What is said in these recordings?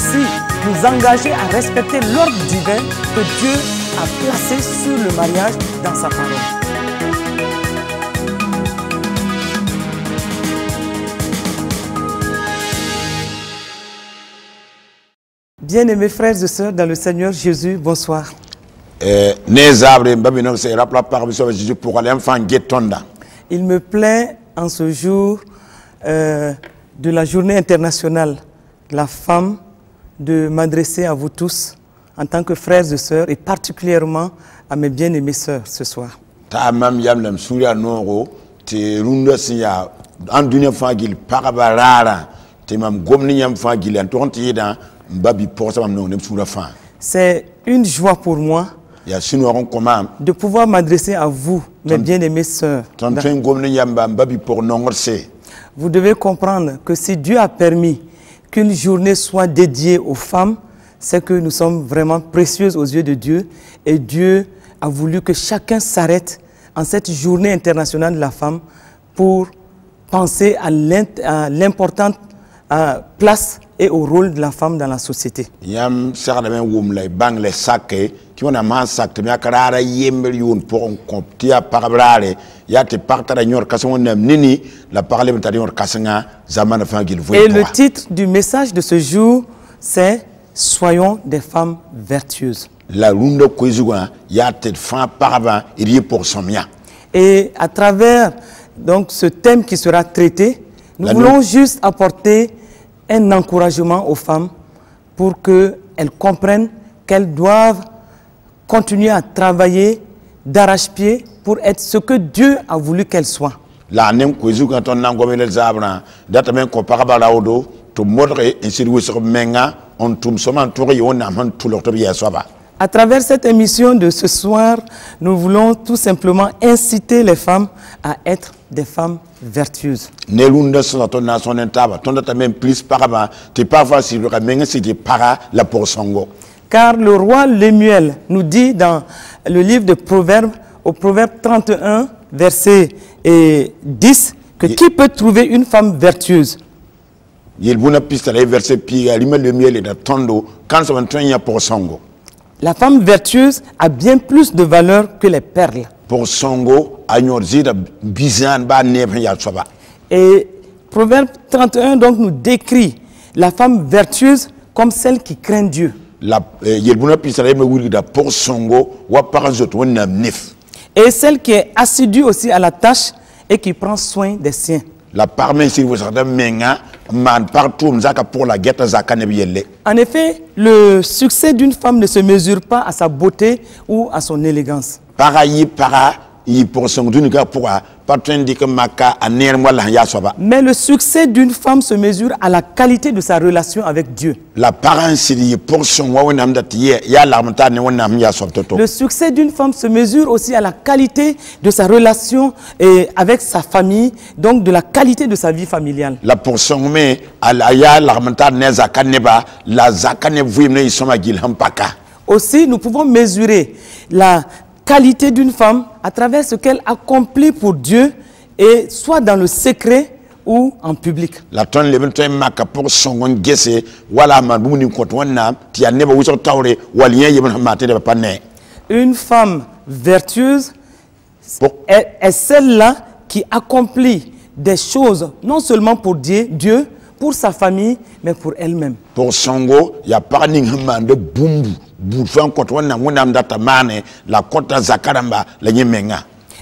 aussi nous engager à respecter l'ordre divin que Dieu a placé sur le mariage dans sa parole. Bien-aimés frères et sœurs dans le Seigneur Jésus, bonsoir. Il me plaît en ce jour de la journée internationale de la femme de m'adresser à vous tous en tant que frères et sœurs et particulièrement à mes bien-aimées sœurs ce soir. C'est une joie pour moi de pouvoir m'adresser à vous, mes bien-aimées sœurs. Vous devez comprendre que si Dieu a permis qu'une journée soit dédiée aux femmes, c'est que nous sommes vraiment précieuses aux yeux de Dieu et Dieu a voulu que chacun s'arrête en cette journée internationale de la femme pour penser à l'importante place et au rôle de la femme dans la société. Et le titre du message de ce jour, c'est « Soyons des femmes vertueuses ». Et à travers donc, ce thème qui sera traité, nous voulons juste apporter un encouragement aux femmes pour qu'elles comprennent qu'elles doivent continuer à travailler d'arrache-pied pour être ce que Dieu a voulu qu'elles soient. À travers cette émission de ce soir, nous voulons tout simplement inciter les femmes à être des femmes vertueuses. Car le roi Lemuel nous dit dans le livre de Proverbes, au Proverbe 31, verset 10, que qui peut trouver une femme vertueuse? La femme vertueuse a bien plus de valeur que les perles. Et Proverbe 31 donc nous décrit la femme vertueuse comme celle qui craint Dieu. Et celle qui est assidue aussi à la tâche et qui prend soin des siens. En effet, le succès d'une femme ne se mesure pas à sa beauté ou à son élégance. Mais le succès d'une femme se mesure à la qualité de sa relation avec Dieu. Le succès d'une femme se mesure aussi à la qualité de sa relation avec sa famille, donc de la qualité de sa vie familiale. Aussi, nous pouvons mesurer la qualité d'une femme à travers ce qu'elle accomplit pour Dieu, et soit dans le secret ou en public. Une femme vertueuse est celle-là qui accomplit des choses non seulement pour Dieu, pour sa famille, mais pour elle-même.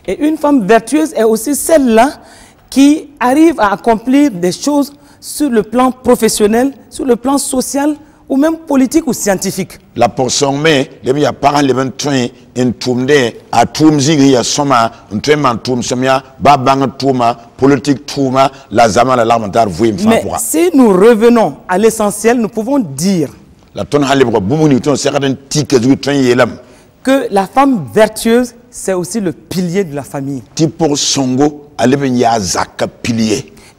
Et une femme vertueuse est aussi celle-là qui arrive à accomplir des choses sur le plan professionnel, sur le plan social ou même politique ou scientifique. Mais si nous revenons à l'essentiel, nous pouvons dire que la femme vertueuse, c'est aussi le pilier de la famille.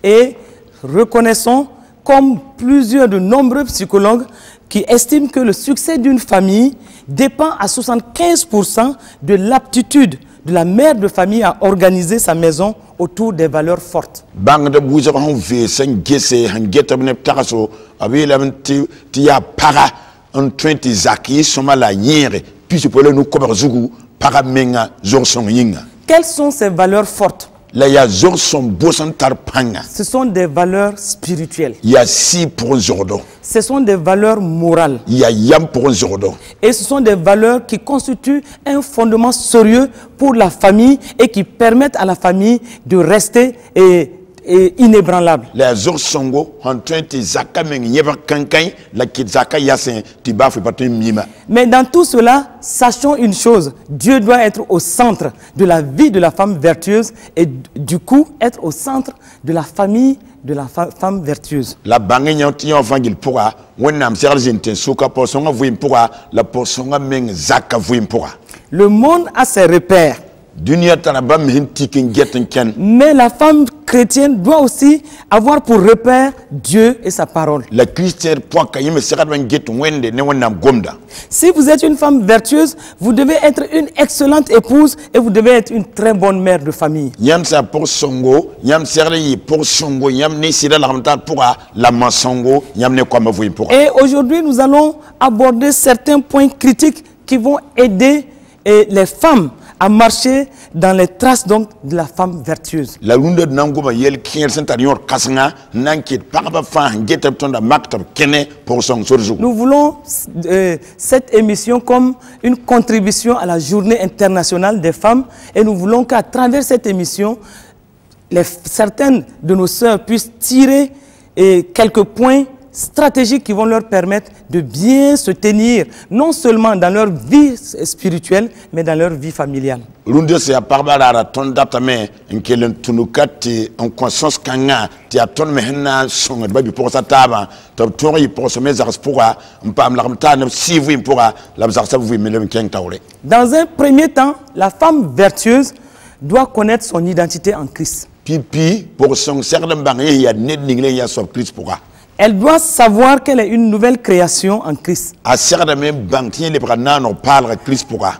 Et reconnaissons, comme de nombreux psychologues qui estiment que le succès d'une famille dépend à 75% de l'aptitude de la mère de famille à organiser sa maison autour des valeurs fortes. Bang de bouger en vie, sans guesser, un guet up ne tarasso, avec la tia para, un 20 zaki, soma la yere, puis je peux nous couvrir zougou, para menga, zorson yinga. Quelles sont ces valeurs fortes? Là, il y a zorson bossan tarpanga. Ce sont des valeurs spirituelles. Il y a si pour un zordo. Ce sont des valeurs morales. Il y a yam pour un zordo. Et ce sont des valeurs qui constituent un fondement sérieux pour la famille et qui permettent à la famille de rester inébranlable. Les zorsongo, en train de zaka meng yeva kankai, la kit zaka yasin, tiba fait partie mima. Mais dans tout cela, sachons une chose, Dieu doit être au centre de la vie de la femme vertueuse et du coup être au centre de la famille de la femme vertueuse. La bangue nyoti enfangil pourra, wenam sergente souka posonga vuim pourra, la posonga meng zaka vuim pourra. Le monde a ses repères. Mais la femme chrétienne doit aussi avoir pour repère Dieu et sa parole. Si vous êtes une femme vertueuse, vous devez être une excellente épouse et vous devez être une très bonne mère de famille. Et aujourd'hui, nous allons aborder certains points critiques qui vont aider les femmes à marcher dans les traces donc de la femme vertueuse. Nous voulons cette émission comme une contribution à la journée internationale des femmes et nous voulons qu'à travers cette émission, certaines de nos sœurs puissent tirer quelques points stratégiques qui vont leur permettre de bien se tenir, non seulement dans leur vie spirituelle, mais dans leur vie familiale. Dans un premier temps, la femme vertueuse doit connaître son identité en Christ. Elle doit savoir qu'elle est une nouvelle création en Christ.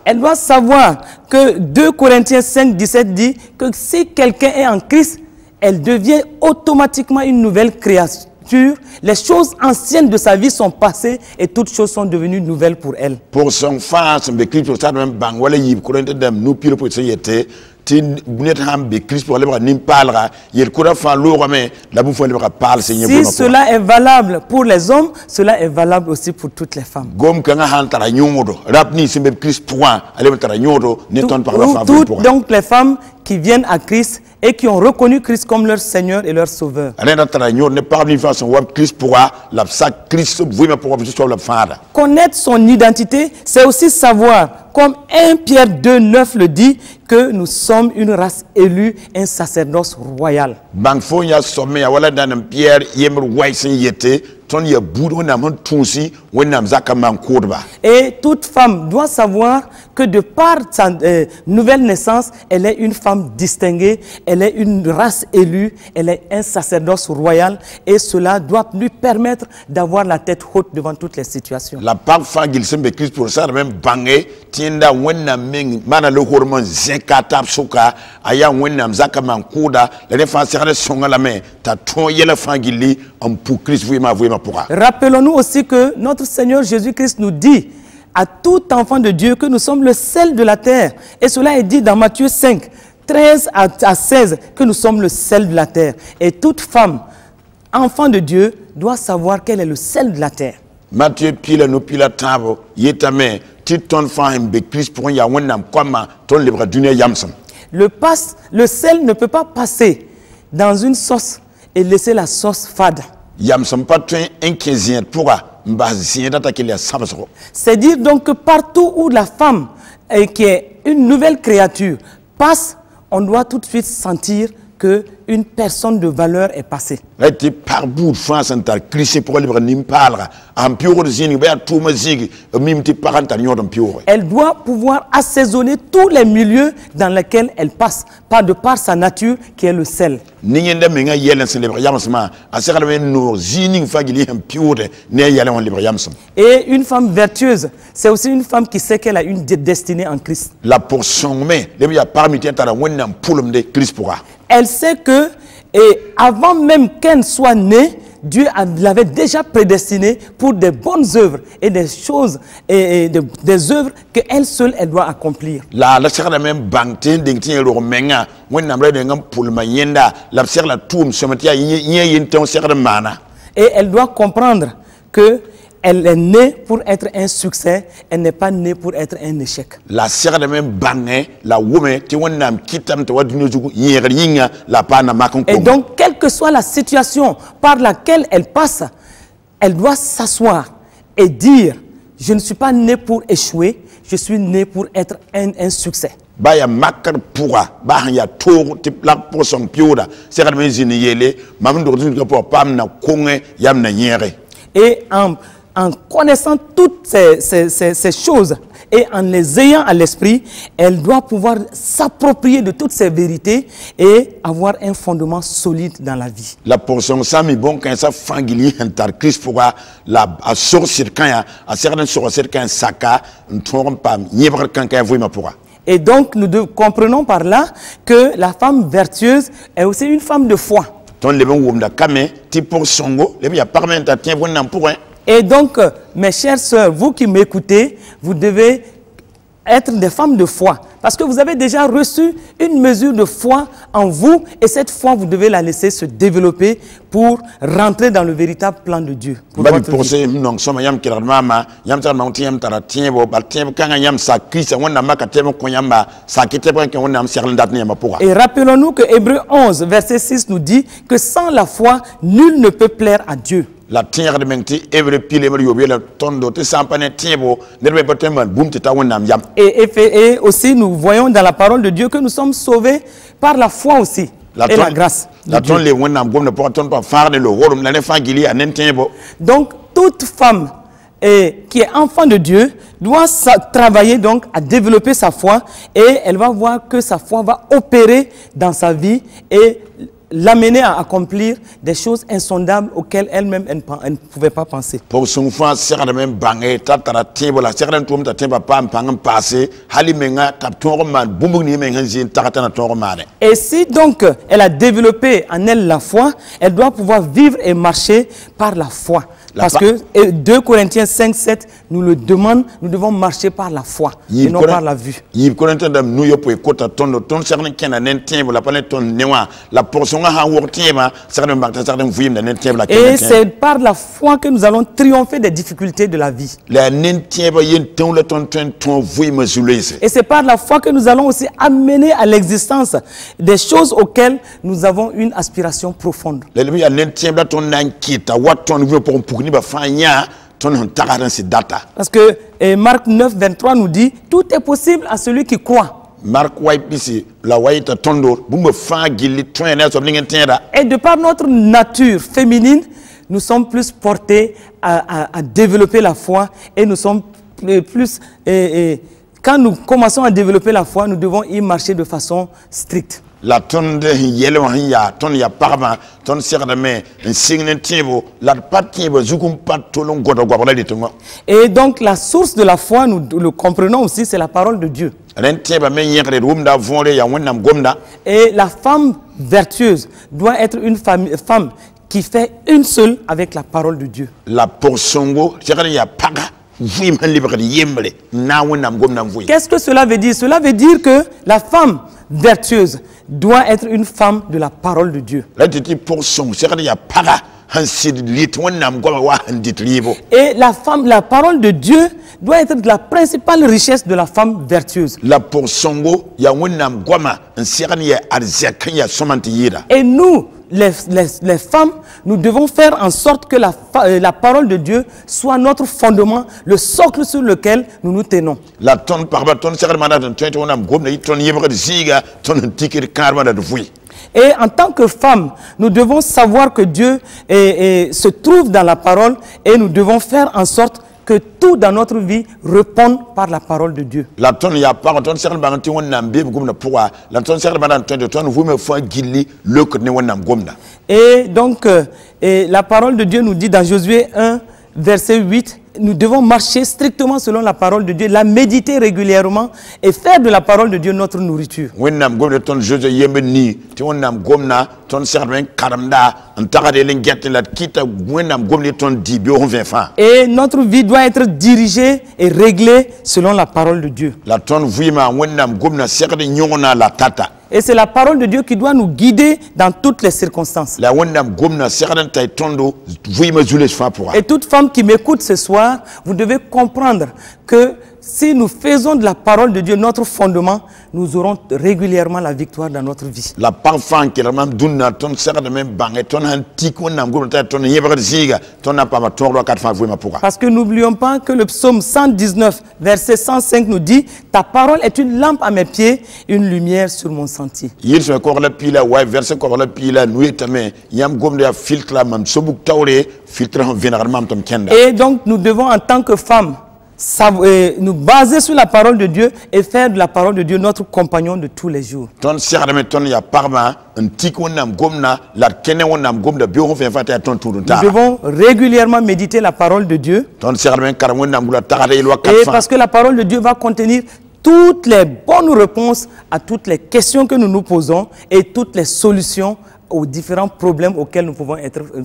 Elle doit savoir que 2 Corinthiens 5, 17 dit que si quelqu'un est en Christ, elle devient automatiquement une nouvelle créature. Les choses anciennes de sa vie sont passées et toutes choses sont devenues nouvelles pour elle. Pour son fils, si cela est valable pour les hommes, cela est valable aussi pour toutes les femmes. Toutes donc les femmes qui viennent à Christ et qui ont reconnu Christ comme leur Seigneur et leur Sauveur. Connaître son identité, c'est aussi savoir, comme 1 Pierre 2, 9 le dit, que nous sommes une race élue, un sacerdoce royal. Et toute femme doit savoir que de par sa nouvelle naissance, elle est une femme distinguée, elle est une race élue, elle est un sacerdoce royal et cela doit lui permettre d'avoir la tête haute devant toutes les situations. La femme qui s'est Christ pour ça même bangé tienda wenna meng mana le hormone zekata suka aya wenna zaka mankuda la femme sera songa la main ta ton yela fangili en pour Christ vraiment pourra. Rappelons-nous aussi que notre Seigneur Jésus-Christ nous dit à tout enfant de Dieu que nous sommes le sel de la terre. Et cela est dit dans Matthieu 5, 13 à 16, que nous sommes le sel de la terre. Et toute femme, enfant de Dieu, doit savoir qu'elle est le sel de la terre. Matthieu pile no pile tabo yetame titon femme be Christ pour ya wonnam comme ton libre dunia yamson. Le sel ne peut pas passer dans une sauce et laisser la sauce fade. C'est dire donc que partout où la femme qui est une nouvelle créature passe, on doit tout de suite sentir que une personne de valeur est passée. par bout de France en tar cliché pour libre nimpalra en pure zini ba tout mazig mimti paranta nyodon pure. Elle doit pouvoir assaisonner tous les milieux dans lesquels elle passe, par de par sa nature qui est le sel. Ningenda menga yelen sen libre yamsma asakala men no zini fagili en pure ne yelen on libre yamsma. Et une femme vertueuse, c'est aussi une femme qui sait qu'elle a une destinée en Christ. La portion mais le ya parmi tara wonnam pulum de Christ pourra. Elle sait que, et avant même qu'elle soit née, Dieu l'avait déjà prédestinée pour des bonnes œuvres et des choses, et des œuvres qu'elle seule, elle doit accomplir. La sera même bangten dingtin ro menga wonnam re ngam pulma yenda la sera la toum somatia yenton sera mana. Et elle doit comprendre que elle est née pour être un succès, elle n'est pas née pour être un échec. La sera de même bangé, la woman, ti wonnam kitam to wadinu yinga la pana makon. Et donc, quelle que soit la situation par laquelle elle passe, elle doit s'asseoir et dire, je ne suis pas née pour échouer, je suis née pour être un succès. Baya makar pourra, ya tour tip la pour son pioda, sera de mes yele, maman d'ordine pour pam na konge yam na yere. Et en connaissant toutes ces choses et en les ayant à l'esprit, elle doit pouvoir s'approprier de toutes ces vérités et avoir un fondement solide dans la vie. La portion sami bon quand ça fangili entar Christ pourra la sortir quand a certain sortir quand saka ne trompe pas nièvre quand ma pourra. Et donc nous comprenons par là que la femme vertueuse est aussi une femme de foi. Ton le bon womda kame ti pour songo le ya parmenta tien bon pour un. Et donc, mes chères sœurs, vous qui m'écoutez, vous devez être des femmes de foi. Parce que vous avez déjà reçu une mesure de foi en vous. Et cette foi, vous devez la laisser se développer pour rentrer dans le véritable plan de Dieu. Et rappelons-nous que Hébreux 11, verset 6 nous dit que sans la foi, nul ne peut plaire à Dieu. La terre de menti every pile la tondo te sampane tiebo nerbe bateman boum teta wonnam yam. Et aussi nous voyons dans la parole de Dieu que nous sommes sauvés par la foi aussi et la grâce. La ton le wonnam gom ne porton pas faire le horum la ne fangili à nentiebo. Donc toute femme qui est enfant de Dieu doit travailler donc à développer sa foi et elle va voir que sa foi va opérer dans sa vie et l'amener à accomplir des choses insondables auxquelles elle-même elle ne pouvait pas penser. Pour son fond, c'est de même bangé, tatara tibo la serre d'un ta temba pam pangam passé, halimenga tap torman, boumbouni menganzin, taratana tormane. Et si donc elle a développé en elle la foi, elle doit pouvoir vivre et marcher par la foi. Parce que 2 Corinthiens 5, 7 nous le demande, nous devons marcher par la foi et non par la vue. Et c'est par la foi que nous allons triompher des difficultés de la vie. Et c'est par la foi que nous allons aussi amener à l'existence des choses auxquelles nous avons une aspiration profonde. Parce que Marc 9, 23 nous dit tout est possible à celui qui croit. Et de par notre nature féminine, nous sommes plus portés à développer la foi et nous sommes plus... quand nous commençons à développer la foi, nous devons y marcher de façon stricte. La tonne ya ton ya parma ton sert de main un signe tibo la partie zukum patolon godo godo de tongo. Et donc la source de la foi, nous le comprenons aussi, c'est la parole de Dieu. Et la femme vertueuse doit être une femme qui fait une seule avec la parole de Dieu. La porsongo ya paga. Qu'est-ce que cela veut dire? Cela veut dire que la femme vertueuse doit être une femme de la parole de Dieu. Et la parole de Dieu doit être la principale richesse de la femme vertueuse. Et nous, les femmes, nous devons faire en sorte que la parole de Dieu soit notre fondement, le socle sur lequel nous nous tenons. Et en tant que femme, nous devons savoir que Dieu se trouve dans la parole et nous devons faire en sorte que tout dans notre vie réponde par la parole de Dieu. La tonne ya par tonne serre ba nti wonna mbe gum na pourquoi la tonne serre ba na tonne de tonne vous me faut gilli le que ne wonna gomna. Et donc la parole de Dieu nous dit dans Josué 1 verset 8, nous devons marcher strictement selon la parole de Dieu, la méditer régulièrement et faire de la parole de Dieu notre nourriture. Wonna gom de tonne Josué yembe ni ti wonna gomna tonne serre ben karamda antara de lengette la kita wonna gom ni tonne di bi on vient fa. Et notre vie doit être dirigée et réglée selon la parole de Dieu. La tonne vima wonna gomna serre de nyona la tata. Et c'est la parole de Dieu qui doit nous guider dans toutes les circonstances. La wonna gomna serre de tay tondo vima zule fa pour. Et toute femme qui m'écoute ce soir, vous devez comprendre que si nous faisons de la parole de Dieu notre fondement, nous aurons régulièrement la victoire dans notre vie. La parfum qui la même dunna ton serre de même bang ton antique wonna gomna ton yebre ziga ton na pas ma toro 4 fois vima pour. Parce que n'oublions pas que le psaume 119 verset 105 nous dit: ta parole est une lampe à mes pieds, une lumière sur mon sentier. Il se corps la pile ouais verset corps la pile nuit tamé yam gomna ya filtre la mam sobuk tawre filtre en vénéralement tom kenda. Et donc nous devons en tant que femmes nous baser sur la parole de Dieu et faire de la parole de Dieu notre compagnon de tous les jours. Ton serre de ton ya parma antique wonna gomna la kene wonna gomna bi on fait fata ton tour. Nous devons régulièrement méditer la parole de Dieu. Ton serre de kar wonna ngula tagade lo Et parce que la parole de Dieu va contenir toutes les bonnes réponses à toutes les questions que nous nous posons et toutes les solutions aux différents problèmes auxquels nous pouvons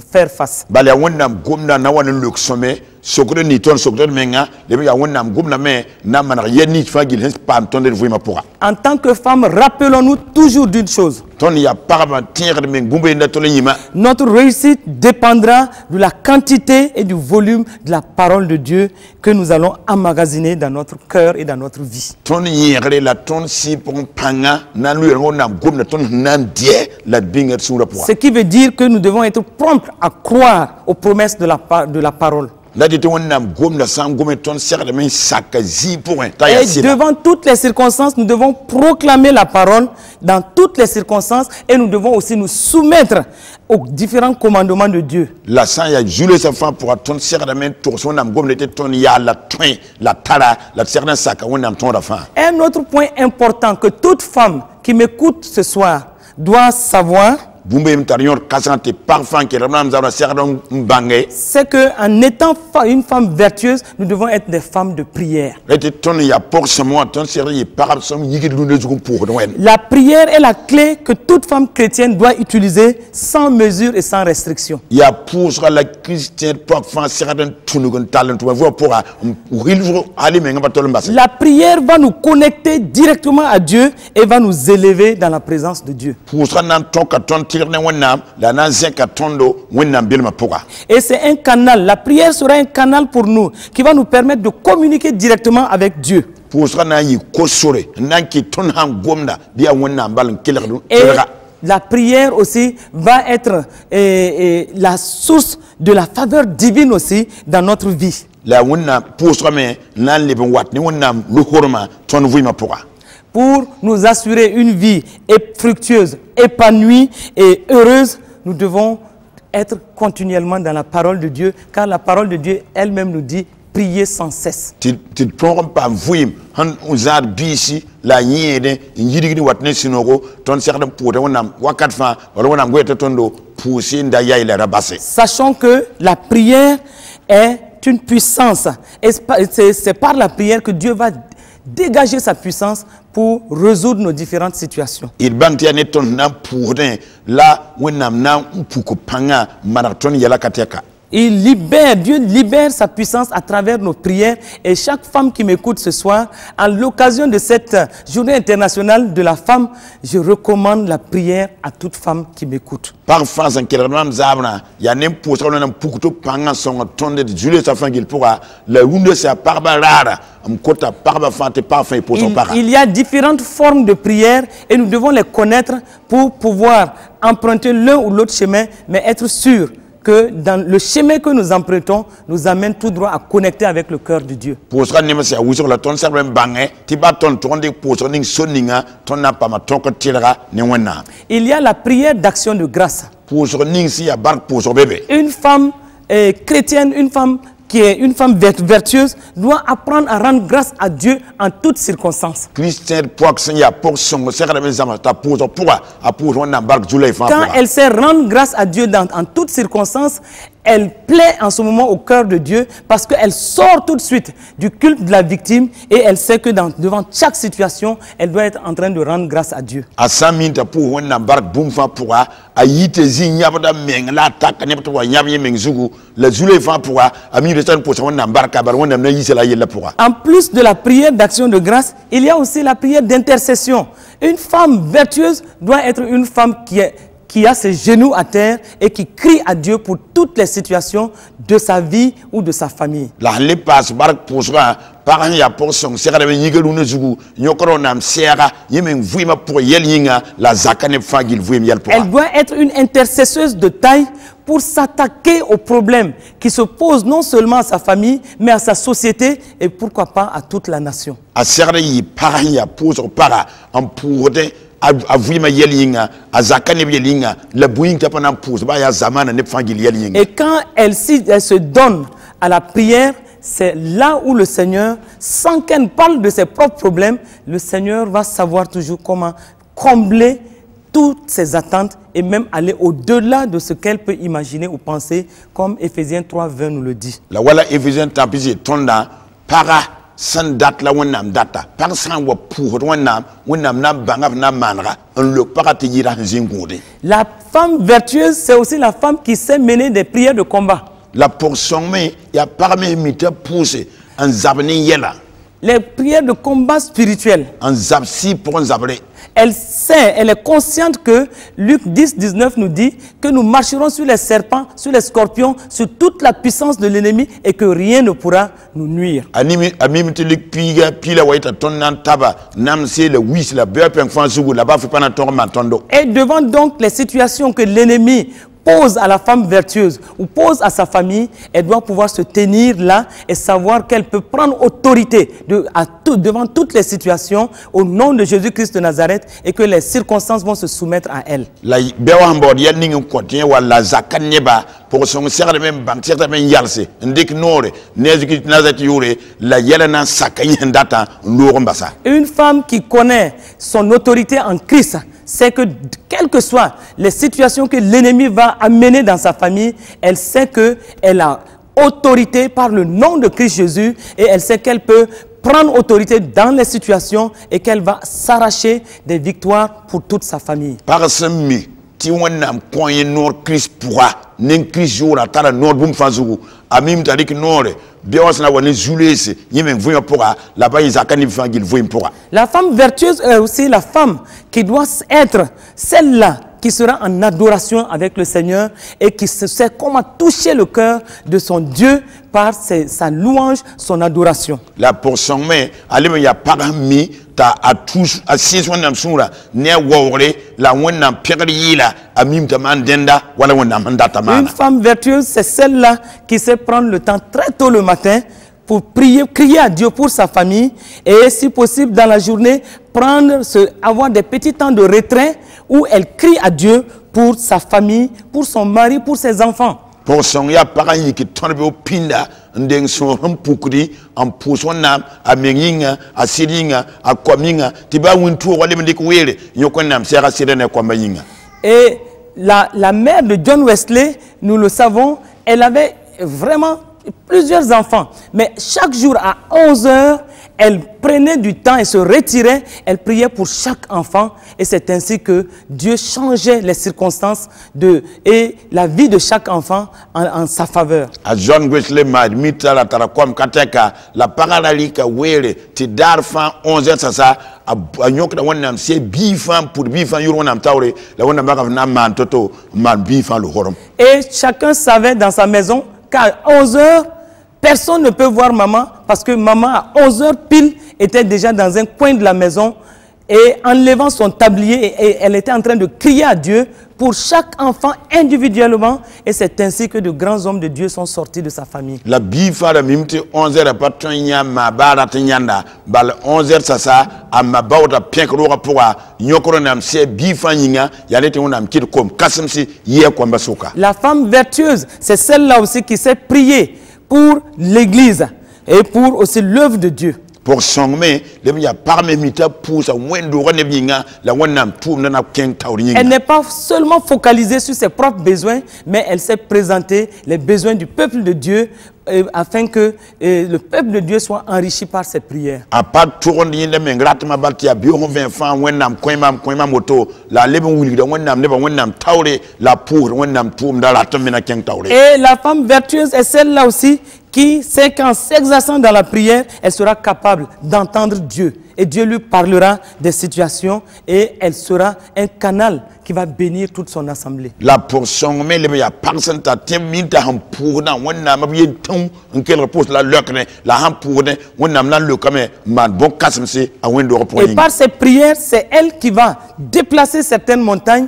faire face. Bala wonna gomna na wana luk sommet sokre ni ton sokre menga le ya wonna gomna me na mana yeni fagil hens pa tonde vima pour. En tant que femme, rappelons-nous toujours d'une chose. Ton ya parma tire de men gumbe na tole yima. Notre réussite dépendra de la quantité et du volume de la parole de Dieu que nous allons emmagasiner dans notre cœur et dans notre vie. Ton yere la ton si pour panga na lu wonna gomna ton nan die la binger sura pour. Ce qui veut dire que nous devons être prompts à croire aux promesses de la parole. Et devant toutes les circonstances, nous devons proclamer la parole dans toutes les circonstances et nous devons aussi nous soumettre aux différents commandements de Dieu. Un autre point important que toute femme qui m'écoute ce soir doit savoir, c'est qu'en étant une femme vertueuse, nous devons être des femmes de prière. La prière est la clé que toute femme chrétienne doit utiliser sans mesure et sans restriction. La prière va nous connecter directement à Dieu et va nous élever dans la présence de Dieu. Et c'est un canal, la prière sera un canal pour nous qui va nous permettre de communiquer directement avec Dieu. Et la prière aussi va être la source de la faveur divine aussi dans notre vie. Pour nous assurer une vie fructueuse, épanouie et heureuse, nous devons être continuellement dans la parole de Dieu, car la parole de Dieu elle-même nous dit prier sans cesse. Sachant que la prière est une puissance, et c'est par la prière que Dieu va dégager sa puissance pour résoudre nos différentes situations. Il libère, Dieu libère sa puissance à travers nos prières. Et chaque femme qui m'écoute ce soir, à l'occasion de cette journée internationale de la femme, je recommande la prière à toute femme qui m'écoute. Il y a différentes formes de prière et nous devons les connaître pour pouvoir emprunter l'un ou l'autre chemin, mais être sûr que dans le chemin que nous empruntons nous amène tout droit à connecter avec le cœur de Dieu. Il y a la prière d'action de grâce. Une femme chrétienne, une femme qui est une femme vertueuse, doit apprendre à rendre grâce à Dieu en toutes circonstances. Quand elle sait rendre grâce à Dieu en toutes circonstances, elle plaît en ce moment au cœur de Dieu parce qu'elle sort tout de suite du culte de la victime et elle sait que devant chaque situation, elle doit être en train de rendre grâce à Dieu. En plus de la prière d'action de grâce, il y a aussi la prière d'intercession. Une femme vertueuse doit être une femme qui a ses genoux à terre et qui crie à Dieu pour toutes les situations de sa vie ou de sa famille. Elle doit être une intercesseuse de taille pour s'attaquer aux problèmes qui se posent non seulement à sa famille, mais à sa société et pourquoi pas à toute la nation. Et quand elle se donne à la prière, c'est là où le Seigneur, sans qu'elle parle de ses propres problèmes, le Seigneur va savoir toujours comment combler toutes ses attentes et même aller au-delà de ce qu'elle peut imaginer ou penser, comme Éphésiens 3:20 nous le dit. La voilà Éphésiens para sans date la wonnam data par sans wa pour wonnam na banga na manra on le paratira zingode. La femme vertueuse, c'est aussi la femme qui sait mener des prières de combat. La portion mais il y a parmi mita pousser en zabni yela. Les prières de combat spirituel. En zabsi pour en zabré. Elle sait, elle est consciente que Luc 10:19 nous dit que nous marcherons sur les serpents, sur les scorpions, sur toute la puissance de l'ennemi et que rien ne pourra nous nuire. Et devant donc les situations que l'ennemi pose à la femme vertueuse ou pose à sa famille, elle doit pouvoir se tenir là et savoir qu'elle peut prendre autorité devant toutes les situations au nom de Jésus-Christ de Nazareth et que les circonstances vont se soumettre à elle. Une femme qui connaît son autorité en Christ, c'est que quelles que soient les situations que l'ennemi va amener dans sa famille, elle sait qu'elle a autorité par le nom de Christ Jésus et elle sait qu'elle peut prendre autorité dans les situations et qu'elle va s'arracher des victoires pour toute sa famille. Par ce mi, ti wonnam koye nor Christ pourra, nen Christ joura tara nor bum fazugu, amim tarik nore. La femme vertueuse est aussi la femme qui doit être celle-là qui sera en adoration avec le Seigneur et qui sait comment toucher le cœur de son Dieu par sa louange, son adoration. La portion mais allez y a parmi ta à tous à 6 wonnam sura ne wawre la wonnam pierre la amim tamandenda wala wonnam ndata mana. Une femme vertueuse, c'est celle-là qui sait prendre le temps très tôt le matin pour prier, crier à Dieu pour sa famille et si possible dans la journée, avoir des petits temps de retrait où elle crie à Dieu pour sa famille, pour son mari, pour ses enfants. Pour son ya parani qui tombe au pinda, ndeng son pukri, en poussant nam, à menginga, à siringa, à kwaminga, tiba wintu wale mendikuele, yokonam sera sirene kwamayinga. Et la mère de John Wesley, nous le savons, elle avait vraiment plusieurs enfants. Mais chaque jour à 11 h, elle prenait du temps et se retirait. Elle priait pour chaque enfant. Et c'est ainsi que Dieu changeait les circonstances et la vie de chaque enfant en sa faveur. À John Wesley, la paralalique wele, ti darfan 11 h ça. Et chacun savait dans sa maison qu'à 11 h, personne ne peut voir maman parce que maman à 11 h pile était déjà dans un coin de la maison Et en levant son tablier, elle était en train de crier à Dieu pour chaque enfant individuellement. Et c'est ainsi que de grands hommes de Dieu sont sortis de sa famille. La bifa la mimti 11h pas tonya ma bara tinyanda bal 11h sasa amma bawda penkro pour nyokoro nam se bifa nyinga yalete onam kid comme kasimsi ye kwamba soka. La femme vertueuse, c'est celle-là aussi qui sait prier pour l'église et pour aussi l'œuvre de Dieu. Pour songme le ya parmi mita pousa wendo renebinga la wonam toum na ken tawringa. Elle n'est pas seulement focalisée sur ses propres besoins, mais elle sait présenter les besoins du peuple de Dieu afin que le peuple de Dieu soit enrichi par ses prières. A pas tourne yinde mengratma baltia bio 20 francs wonam koima moto la leben wuli do wonam neba wonam tawre la pour wonam toum da la tomena ken tawre. Et la femme vertueuse est celle-là aussi qui sait qu'en s'exerçant dans la prière, elle sera capable d'entendre Dieu. Et Dieu lui parlera des situations et elle sera un canal qui va bénir toute son assemblée. La portion, mais il y a personne qui a terminé à pour na on a bien ton en quelle repose la locne la ham pour on a là le comme man bon casse c'est à wendo pour. Et par ses prières, c'est elle qui va déplacer certaines montagnes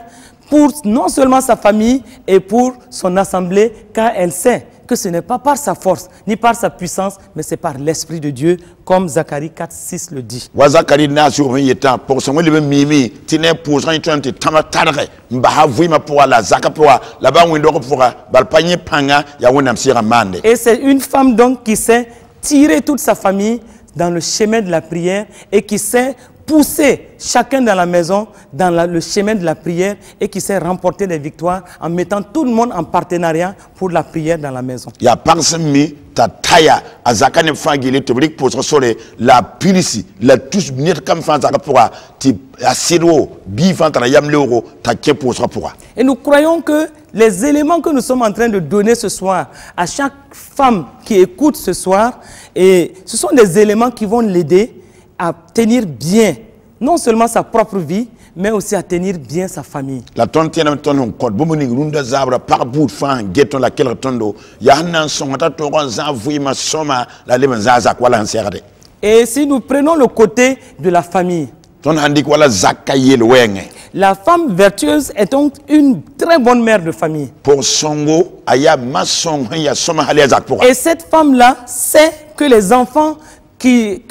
pour non seulement sa famille et pour son assemblée, car elle sait que ce n'est pas par sa force, ni par sa puissance, mais c'est par l'Esprit de Dieu, comme Zacharie 4:6 le dit. Zacharie n'a sur un temps pour son mimi, tine pour son temps de tamatare, mbahavouima pour la zakapoa, là-bas où il pour balpanye panga, ya wonam sira mande. Et c'est une femme donc qui sait tirer toute sa famille dans le chemin de la prière et qui sait pousser chacun dans la maison dans le chemin de la prière et qui sait remporter des victoires en mettant tout le monde en partenariat pour la prière dans la maison. Il y a personne qui ta taya azakane fangile te brique pour sole la pilici la tous net comme fan zaka pour ti asiro bifantara yamleoro ta ke pour sera pour. Et nous croyons que les éléments que nous sommes en train de donner ce soir à chaque femme qui écoute ce soir, et ce sont des éléments qui vont l'aider à tenir bien, non seulement sa propre vie, mais aussi à tenir bien sa famille. La tontienne ton code, boumoni runda zabra par bout fan, gueton la quelle tondo, yahanan son tatoran zavouima ma soma, la leban zazak wala anserde. Et si nous prenons le côté de la famille, ton handik wala zakaye le wenge. La femme vertueuse est donc une très bonne mère de famille. Pour songo, aya masong, ya soma halezak pour. Et cette femme-là sait que les enfants qui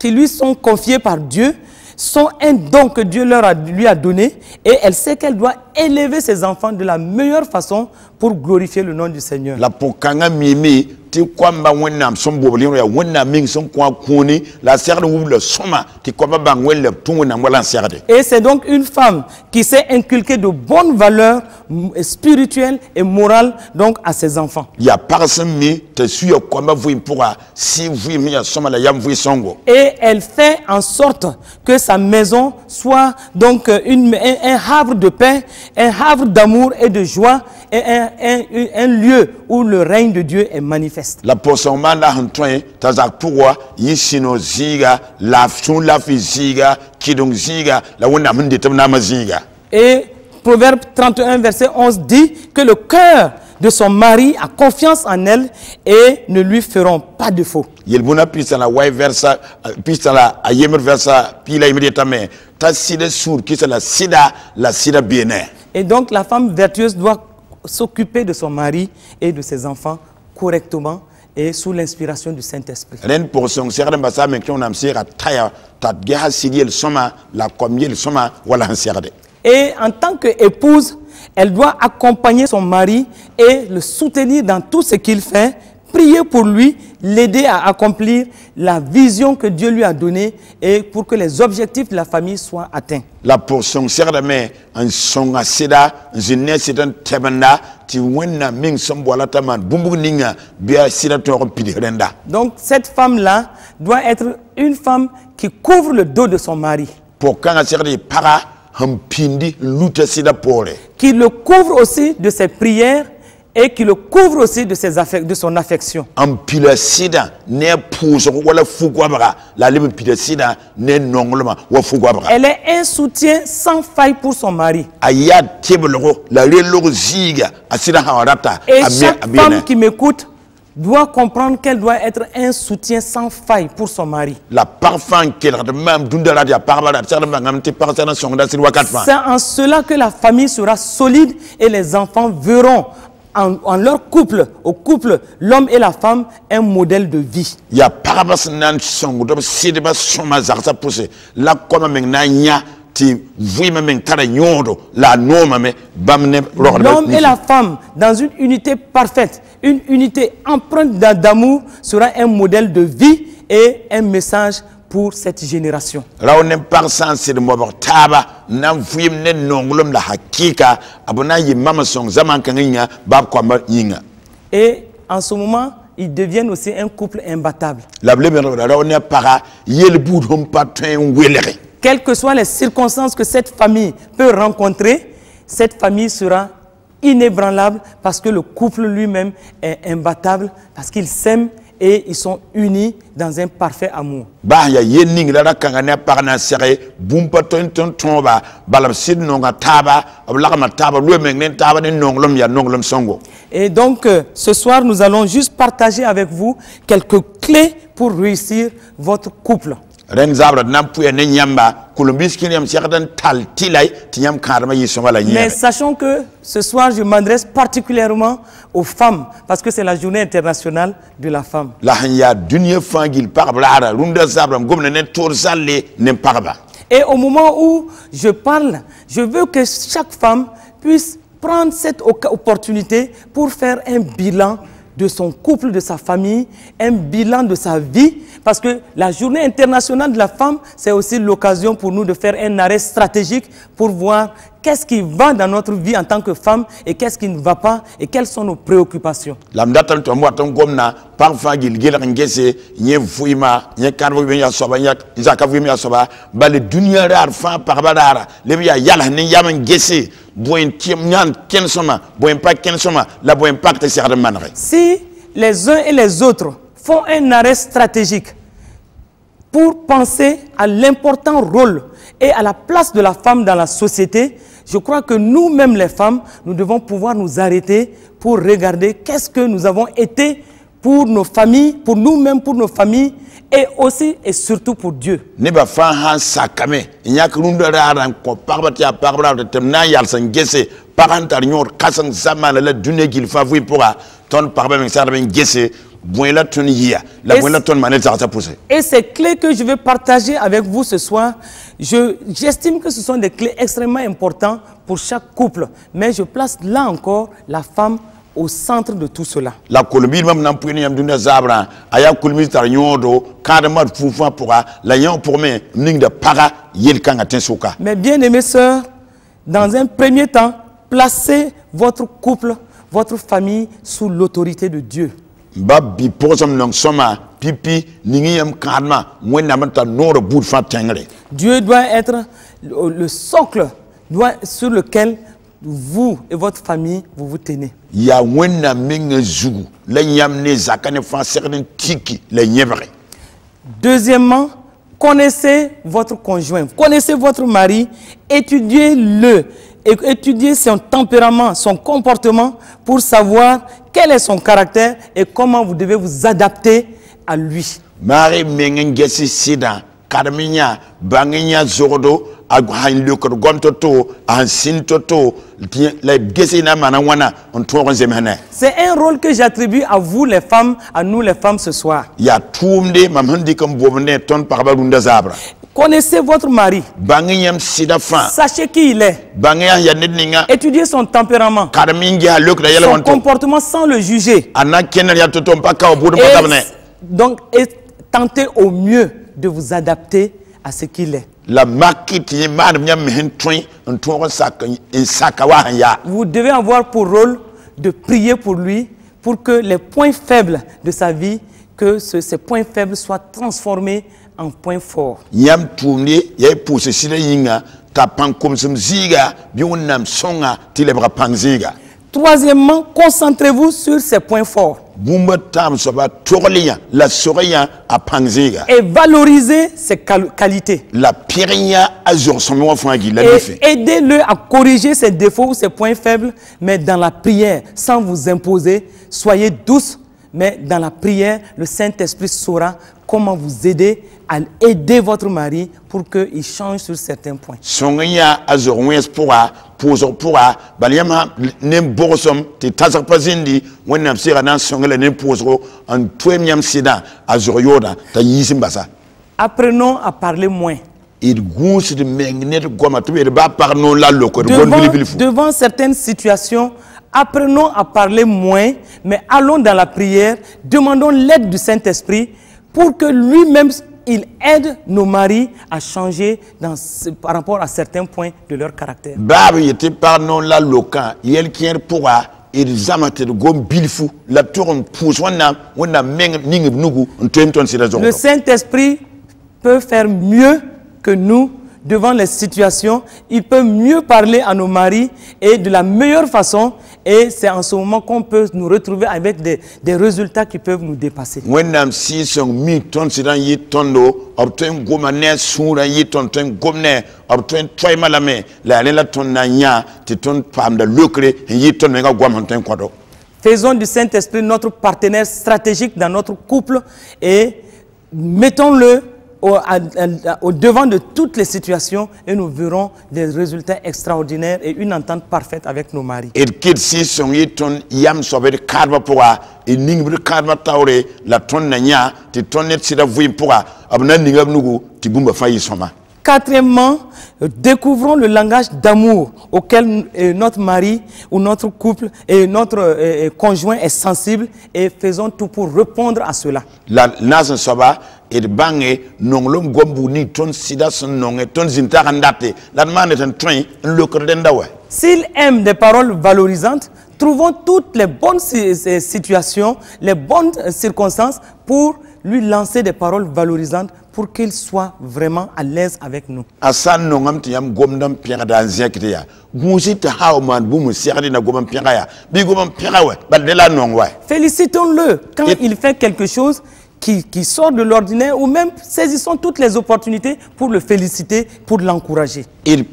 lui sont confiés par Dieu sont un don que Dieu lui a donné, et elle sait qu'elle doit élever ses enfants de la meilleure façon pour glorifier le nom du Seigneur. La pokang mimi ti kwamba wennam sombo boliro ya wennam ming son kwa kuni la serre ou le soma ti kwamba bangwel le tungu na mwala serre. Et c'est donc une femme qui sait inculquer de bonnes valeurs spirituelles et morales donc à ses enfants. Ya personne mi te suyo kwamba vous pourra si vous mi ya soma la yam vous songo. Et elle fait en sorte que sa maison soit donc un havre de paix, un havre d'amour et de joie, et un lieu où le règne de Dieu est manifeste. La portion manda hantoin tazak pourwa yishino ziga la ziga kidong ziga la wona mende tamna ziga. Et Proverbe 31 verset 11 dit que le cœur de son mari a confiance en elle et ne lui feront pas de faux. Yelbuna pista la way versa pista la ayemer versa pila immédiatement ta sida sur qui c'est la sida bien. Et donc la femme vertueuse doit s'occuper de son mari et de ses enfants correctement et sous l'inspiration du Saint-Esprit. Ren pour son serre mbasa men qui on am sera taya ta gaha sidiel soma la comiel soma wala hanserde. Et en tant qu'épouse, elle doit accompagner son mari et le soutenir dans tout ce qu'il fait, prier pour lui, l'aider à accomplir la vision que Dieu lui a donnée et pour que les objectifs de la famille soient atteints. La portion sert de mais en son asida, je c'est un tebanda, tu wenna ming sombola taman, bumbu ninga, bia sida ton pidirenda. Donc cette femme-là doit être une femme qui couvre le dos de son mari. Pour quand sert de para, pindi luta sida pore. Qui le couvre aussi de ses prières et qui le couvre aussi de son affection. En pile sida ne pousse wala fugwabra la libe pile sida ne nongolma wa fugwabra. Elle est un soutien sans faille pour son mari. Ayat tebelo la lelo ziga asida hawarata. Et chaque femme qui m'écoute doit comprendre qu'elle doit être un soutien sans faille pour son mari. La parfum qu'elle a même dundala dia parbala certainement ngamti parcela sonda sur wakat fa. C'est en cela que la famille sera solide et les enfants verront en leur couple, au couple, l'homme et la femme, un modèle de vie. Ya parabas nan songo do sideba soma zaksa pousse la koma mengna nya ti vui meng tara nyodo la noma me bamne l'homme et la femme dans une unité parfaite, une unité empreinte d'amour sera un modèle de vie et un message pour cette génération. Raonem par sens de mo taba nan vui ne nongolom la hakika abona yi mama song zaman kanginya bab ko ma yinga. Et en ce moment, ils deviennent aussi un couple imbattable. La blé raonem para yel boudhom patin welere. Quelles que soient les circonstances que cette famille peut rencontrer, cette famille sera inébranlable parce que le couple lui-même est imbattable, parce qu'ils s'aiment et ils sont unis dans un parfait amour. Bah ya yening la kangane parna sere bumpa ton tomba balam sid nonga taba ablama taba lo mengen taba ne nonglom ya nonglom songo. Et donc ce soir nous allons juste partager avec vous quelques clés pour réussir votre couple. Ren zabra nampuya ne nyamba kulumbis kiniam serdan tal tilay tiam karma yisonga. Mais sachant que ce soir je m'adresse particulièrement aux femmes parce que c'est la journée internationale de la femme. La hanya dunya fangil parabla runda zabra gomne ne torzale ne paraba. Et au moment où je parle, je veux que chaque femme puisse prendre cette opportunité pour faire un bilan de son couple, de sa famille, un bilan de sa vie, parce que la journée internationale de la femme, c'est aussi l'occasion pour nous de faire un arrêt stratégique pour voir qu'est-ce qui va dans notre vie en tant que femme et qu'est-ce qui ne va pas et quelles sont nos préoccupations. Lamdatal to mo ton gomna parfa gil gel ngese nye fuima nye karbo be ya soba nya zaka fuima ya soba bale dunya rar fa parabara le ya yalla ne yaman ngese boyen tiem nyan ken soma boyen pas ken soma la boyen pacte ser de manre. Si les uns et les autres font un arrêt stratégique pour penser à l'important rôle et à la place de la femme dans la société, je crois que nous-mêmes les femmes, nous devons pouvoir nous arrêter pour regarder qu'est-ce que nous avons été pour nos familles, pour nous-mêmes, pour nos familles, et aussi et surtout pour Dieu. Ne ba fa han sakame nyak runda raran ko parbatia parbra de temna yal san gese parantar nyor kasan zaman la dunya gil fa vui pourra ton parba men sa ben gese bon la ton yia la bon la ton manel ça pousser. Et ces clés que je vais partager avec vous ce soir, j'estime que ce sont des clés extrêmement importantes pour chaque couple, mais je place là encore la femme au centre de tout cela. La Colombie même n'a pas de zabra, aya Colombie tar nyodo, kadama fufa pourra, la yon pour me ning de para yel kanga tensoka. Mais bien aimés sœurs, dans un premier temps, placez votre couple, votre famille sous l'autorité de Dieu. Babi posam nong soma pipi ningiyam kadma mwenna manta noro bout fa tengre. Dieu doit être le socle sur lequel vous et votre famille vous tenez. Ya wenna menga zugu la nyamne zakane fa certain tiki la nyevre. Deuxièmement, connaissez votre conjoint, connaissez votre mari, étudiez-le, étudiez son tempérament, son comportement pour savoir quel est son caractère et comment vous devez vous adapter à lui. Mari menga gesi sida karminya banginya zorodo aghain lukor gontoto ansintoto la gesi na manawana on toron zemana. C'est un rôle que j'attribue à vous les femmes, à nous les femmes ce soir. Ya tumde mamhandi comme bobne ton parbalunda zabra. Connaissez votre mari. Sachez qui il est. Étudiez son tempérament. Son comportement sans le juger. Donc, tentez au mieux de vous adapter à ce qu'il est. Vous devez avoir pour rôle de prier pour lui, pour que les points faibles de sa vie, que ces points faibles soient transformés en point fort. Troisièmement, concentrez-vous sur ces points forts. Et valorisez ses qualités. Et aidez-le à corriger ses défauts ou ses points faibles, mais dans la prière, sans vous imposer. Soyez douce, mais dans la prière, le Saint-Esprit saura comment vous aider à aider votre mari pour qu'il change sur certains points. Songia azorwes pourra poso pourra baliama nem bosom te tazak pazindi wonam sira nan songela nem poso en twemiam sida azoryoda ta yisimbasa. Apprenons à parler moins. Devant certaines situations, apprenons à parler moins, mais allons dans la prière, demandons l'aide du Saint-Esprit pour que lui-même, il aide nos maris à changer par rapport à certains points de leur caractère. Le Saint-Esprit peut faire mieux que nous devant les situations. Il peut mieux parler à nos maris et de la meilleure façon. Et c'est en ce moment qu'on peut nous retrouver avec des résultats qui peuvent nous dépasser. Faisons du Saint-Esprit notre partenaire stratégique dans notre couple et mettons-le au devant de toutes les situations et nous verrons des résultats extraordinaires et une entente parfaite avec nos maris. Quatrièmement, découvrons le langage d'amour auquel notre mari ou notre couple et notre conjoint est sensible et faisons tout pour répondre à cela. S'il aime des paroles valorisantes, trouvons toutes les bonnes situations, les bonnes circonstances pour lui lancer des paroles valorisantes pour qu'il soit vraiment à l'aise avec nous. Félicitons-le quand il fait quelque chose qui sort de l'ordinaire ou même saisissons toutes les opportunités pour le féliciter, pour l'encourager. S'il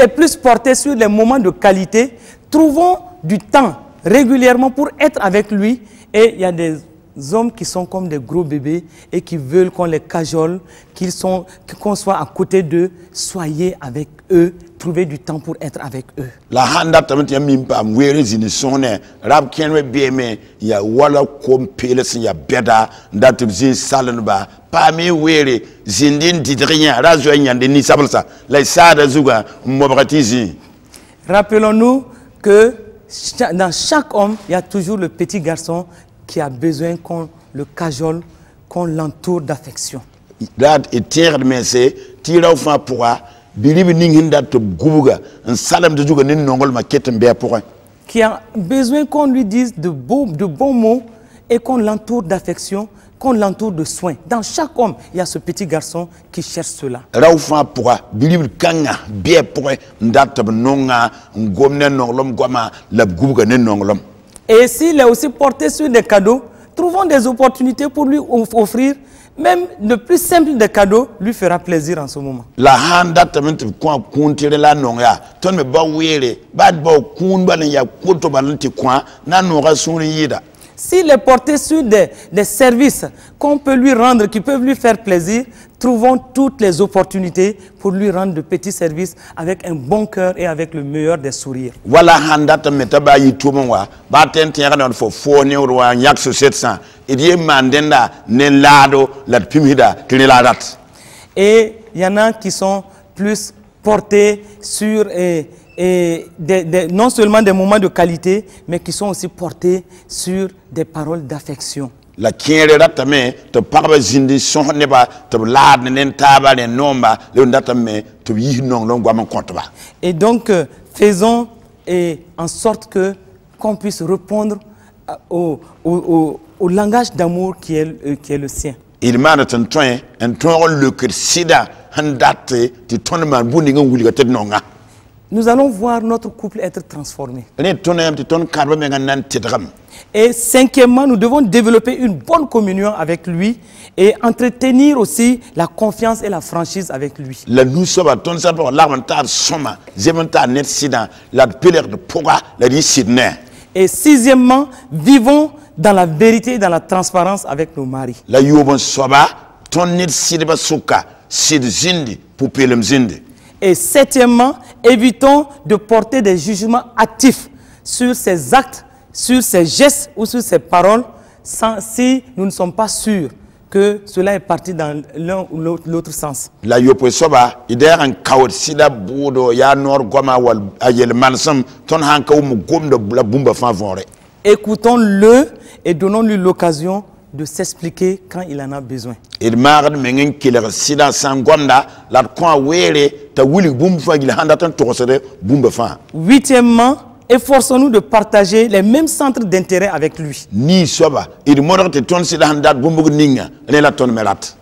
est plus porté sur les moments de qualité, trouvons du temps régulièrement pour être avec lui. Et il y a des hommes qui sont comme des gros bébés et qui veulent qu'on les cajole, qu'on soit à côté d'eux. Soyez avec eux, trouvez du temps pour être avec eux. Rappelons-nous que dans chaque homme, il y a toujours le petit garçon qui a besoin qu'on le cajole, qu'on l'entoure d'affection. Qui a besoin qu'on lui dise de bons mots et qu'on l'entoure d'affection, qu'on l'entoure de soins. Dans chaque homme, il y a ce petit garçon qui cherche cela. Et s'il est aussi porté sur des cadeaux, trouvons des opportunités pour lui offrir. Même le plus simple des cadeaux lui fera plaisir en ce moment. S'il est porté sur des services qu'on peut lui rendre, qui peuvent lui faire plaisir, trouvons toutes les opportunités pour lui rendre de petits services avec un bon cœur et avec le meilleur des sourires. Et il y en a qui sont plus portés sur non seulement des moments de qualité, mais qui sont aussi portés sur des paroles d'affection. Et donc, faisons en sorte qu'on puisse répondre au langage d'amour qui est le sien. Il m'a nous allons voir notre couple être transformé. ne ton yam ti ton karba me nan tidram. Et cinquièmement, nous devons développer une bonne communion avec lui et entretenir aussi la confiance et la franchise avec lui. La nous soba ton sa pour l'armentar soma zemanta net sida la piler de poga la di sidne. Et sixièmement, vivons dans la vérité et dans la transparence avec nos maris. La yobon soba ton net sidba suka sid zindi pour pelem zindi. Et septièmement, évitons de porter des jugements actifs sur ses actes, sur ses gestes ou sur ses paroles si nous ne sommes pas sûrs que cela est parti dans l'un ou l'autre sens. La yopo soba idère un kawt sida bodo ya nor goma wal ayel mansam ton hanka mu gom de la bumba fan voré. Écoutons-le et donnons-lui l'occasion de s'expliquer quand il en a besoin. Il marre mengen killer sida sangonda la kwa wéré ta wuli bumfa gil handa ton torosere bumba fan. Huitièmement, efforçons-nous de partager les mêmes centres d'intérêt avec lui. Ni soba il moderte ton sida handa bumbu ninga ne la ton merat.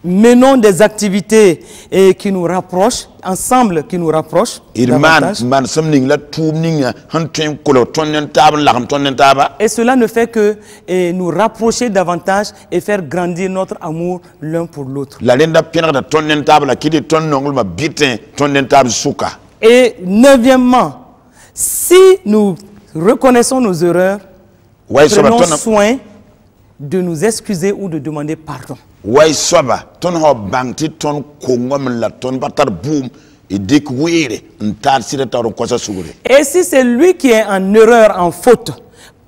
Menons des activités qui nous rapprochent, ensemble qui nous rapprochent. Et cela ne fait que nous rapprocher davantage et faire grandir notre amour l'un pour l'autre. Et neuvièmement, si nous reconnaissons nos erreurs, prenons soin de nous excuser ou de demander pardon. Wai soba ton ho bangti ton kongom la ton batar boom et découvrir un tar si tar ko sa sugure. Et si c'est lui qui est en erreur, en faute,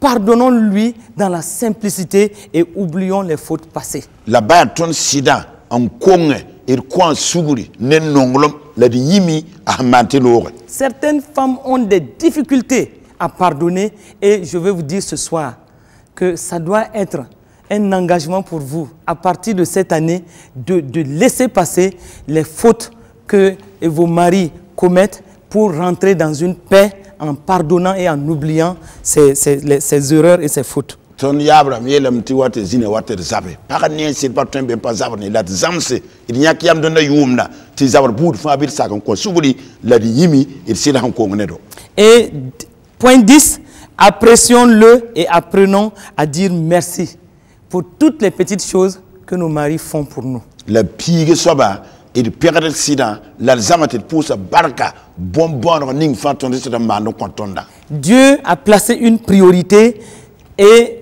pardonnons-lui dans la simplicité et oublions les fautes passées. La ba ton sida en konge il ko suguri nen nongolom la di yimi a mantelore. Certaines femmes ont des difficultés à pardonner et je vais vous dire ce soir que ça doit être un engagement pour vous, à partir de cette année, de laisser passer les fautes que vos maris commettent pour rentrer dans une paix en pardonnant et en oubliant ces erreurs et ces fautes. Ton yabram yelam ti wate zine wate zabe. Para ni c'est pas ton ben pas zabe ni la zamse. Il n'y a qui am donna yumna ti zabar bout fa bir sa ko suguli la di yimi il sila ko ngnedo. Et point 10, apprécions-le et apprenons à dire merci pour toutes les petites choses que nos maris font pour nous. La pire soba et de perdre le sida, la zamate pousse barka, bonbon ning faton de mano contonda. Dieu a placé une priorité et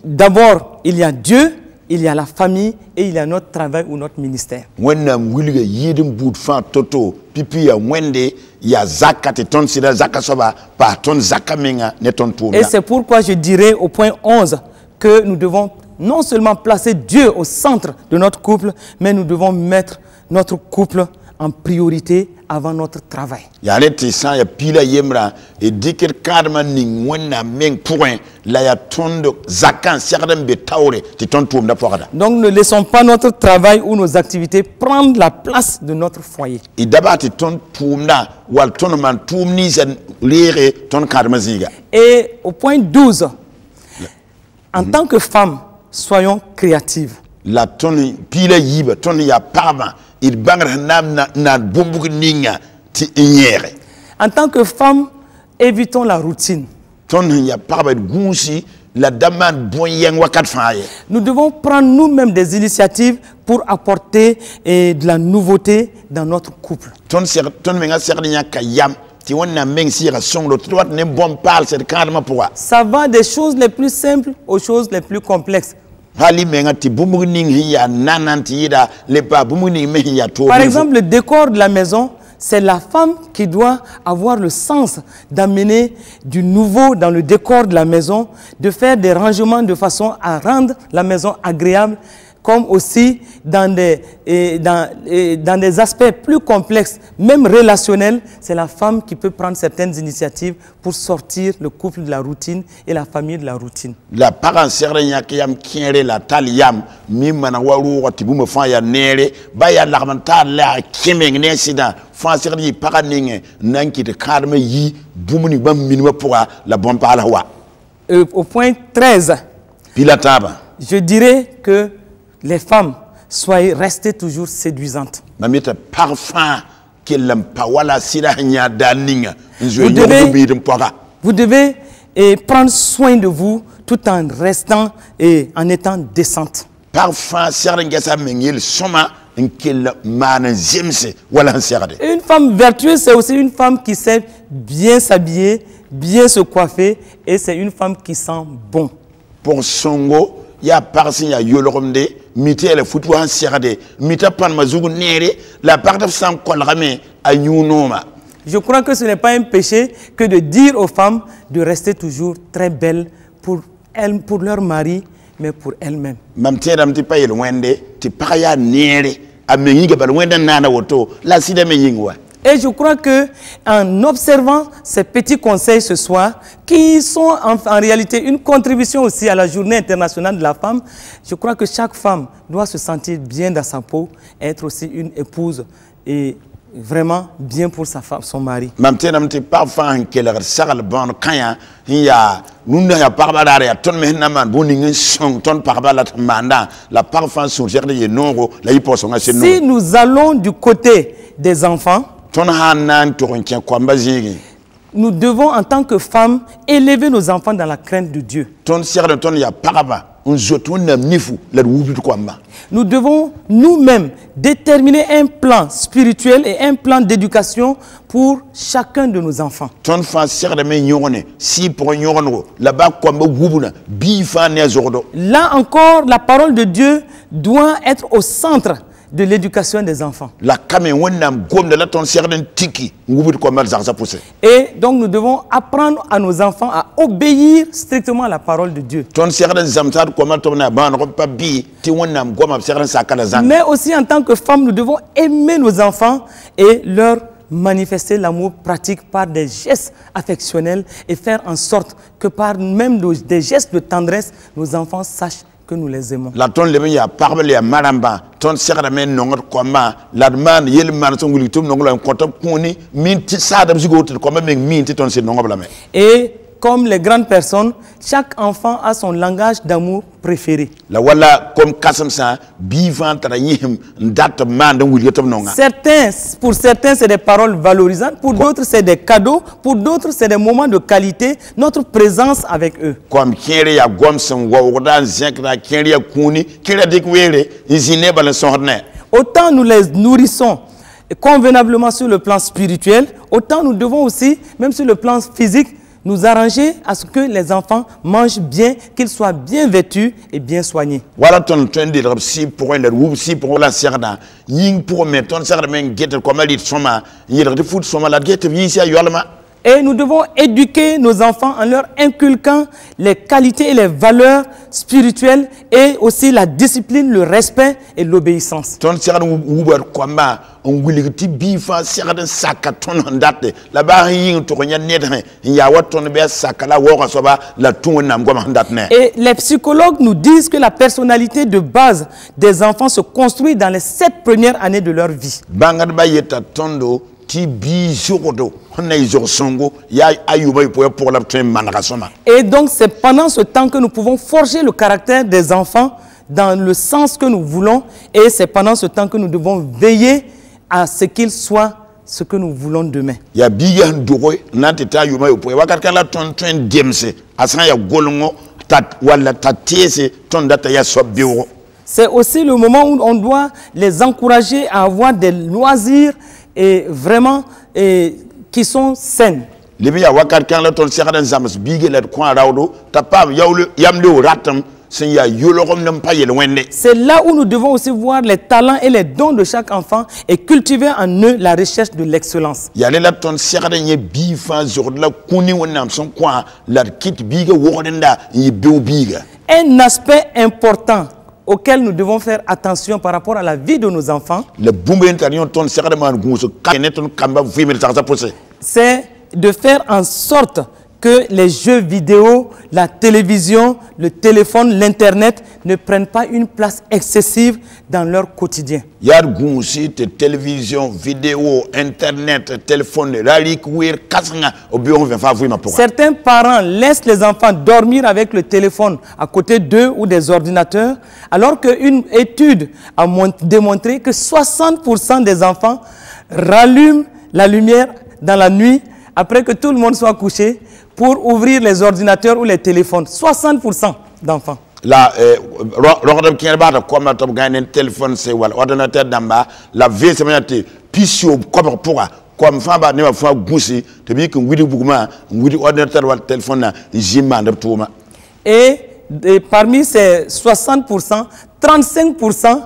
d'abord il y a Dieu, il y a la famille et il y a notre travail ou notre ministère. When wilga yidum bout fa toto pipi ya wende ya zakate ton sida zakasoba par ton zakamenga ne ton tour. Et c'est pourquoi je dirais au point 11 que nous devons non seulement placer Dieu au centre de notre couple, mais nous devons mettre notre couple en priorité avant notre travail. Donc ne laissons pas notre travail ou nos activités prendre la place de notre foyer. Et au point 12, en tant que femme, soyons créatives. La toni pila yiba toni ya pama il bangra nam na bombu ninga ti inyere. En tant que femme, évitons la routine. Toni ya pama gunsi la demande bon yang wakat faye. Nous devons prendre nous-mêmes des initiatives pour apporter de la nouveauté dans notre couple. Ton menga sernya kayam. Ça va des choses les plus simples aux choses les plus complexes. Par exemple, le décor de la maison, c'est la femme qui doit avoir le sens d'amener du nouveau dans le décor de la maison, de faire des rangements de façon à rendre la maison agréable, comme aussi dans des aspects plus complexes, même relationnels, c'est la femme qui peut prendre certaines initiatives pour sortir le couple de la routine et la famille de la routine. La parent serenya kiyam kiere la taliyam mi mana waru wati bumo fa ya nere ba ya l'armentar la kimeng ne sida fa serni paraninge nanki de karme yi bumuni bam minima pour la bonne parole wa. Au point 13, Pilataba. Je dirais que les femmes, soyez restées toujours séduisantes. Mamita parfum Vous devez prendre soin de vous tout en restant et en étant décente. Une femme vertueuse, c'est aussi une femme qui sait bien s'habiller, bien se coiffer, et c'est une femme qui sent bon. Pour Songo, il y a parsi ya yoloromde, mité le foutu en serade, mité pan mazougu nere, la part de sang kolrame à yunoma. Je crois que ce n'est pas un péché que de dire aux femmes de rester toujours très belles pour elles, pour leur mari, mais pour elles-mêmes. Mam tiedam ti payel wende, ti paya nere, a menyiga bal wende nana woto, la sida menyingwa. Et je crois que en observant ces petits conseils ce soir, qui sont en réalité une contribution aussi à la Journée internationale de la femme, je crois que chaque femme doit se sentir bien dans sa peau, être aussi une épouse et vraiment bien pour sa femme, son mari. Mam tiedam ti parfum keler sagal bon kanya, ya nunda ya parbadare ya ton menaman boning song ton parbalat manda, la parfum sur jerde ye nongo, la hiposonga se non. Si nous allons du côté des enfants, nous devons en tant que femmes élever nos enfants dans la crainte de Dieu. Nous devons nous-mêmes déterminer un plan spirituel et un plan d'éducation pour chacun de nos enfants. Là encore, la parole de Dieu doit être au centre de l'éducation des enfants. Et donc nous devons apprendre à nos enfants à obéir strictement à la parole de Dieu. Mais aussi en tant que femmes, nous devons aimer nos enfants et leur manifester l'amour pratique par des gestes affectionnels et faire en sorte que par même des gestes de tendresse, nos enfants sachent que nous les aimons. La ton le ya parle ya maramba ton sera men nongot koma la man yel man son gulitum nongolo ko koni min ti sadam zigo to koma men min ti ton se nongobla me. Et comme les grandes personnes, chaque enfant a son langage d'amour préféré. La wala comme kasam sa bivant tra yim date man de gulitum nonga. Pour certains c'est des paroles valorisantes, pour d'autres c'est des cadeaux, pour d'autres c'est des moments de qualité, notre présence avec eux. Comme kéré ya gomson wodan zekra kéré ya kuni kéré dikwere izine bal sorne. Autant nous les nourrissons convenablement sur le plan spirituel, autant nous devons aussi, même sur le plan physique, nous arranger à ce que les enfants mangent bien, qu'ils soient bien vêtus et bien soignés. Voilà ton train de si pour un ou si pour la serda, ying pour mettre ton serda men get comme elle soma, il de foot soma la get ici à yolma. Et nous devons éduquer nos enfants en leur inculquant les qualités et les valeurs spirituelles et aussi la discipline, le respect et l'obéissance. Ton serda ou combat on will be fa serda sakaton date la ba yin to nya net ya waton be sakala wo soba la tunam goma datne. Et les psychologues nous disent que la personnalité de base des enfants se construit dans les 7 premières années de leur vie. Bangad ba yeta tondo et donc c'est pendant ce temps que nous pouvons forger le caractère des enfants dans le sens que nous voulons, et c'est pendant ce temps que nous devons veiller à ce qu'ils soient ce que nous voulons demain. C'est aussi le moment où on doit les encourager à avoir des loisirs et vraiment qui sont saines. C'est là où nous devons aussi voir les talents et les dons de chaque enfant et cultiver en eux la recherche de l'excellence. Un aspect important auquel nous devons faire attention par rapport à la vie de nos enfants, c'est de faire en sorte que les jeux vidéo, la télévision, le téléphone, l'internet ne prennent pas une place excessive dans leur quotidien. Télévision, vidéo, internet, téléphone, certains parents laissent les enfants dormir avec le téléphone à côté d'eux ou des ordinateurs, alors qu'une étude a démontré que 60% des enfants rallument la lumière dans la nuit, après que tout le monde soit couché, pour ouvrir les ordinateurs ou les téléphones. 60% d'enfants. La téléphone c'est ordinateur d'amba la vie c'est maintenant pisio comme pourra comme femme ne va faire goussi te bien que widi bougma widi ordinateur ou téléphone jima de tout. Et parmi ces 60%, 35%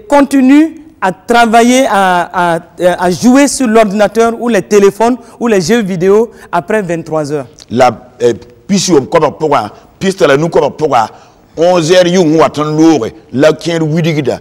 continuent à travailler, à jouer sur l'ordinateur ou les téléphones ou les jeux vidéo après 23 heures. La pisio comme pourra piste la nous comme pourra 11 heures you watan loure la kien widigida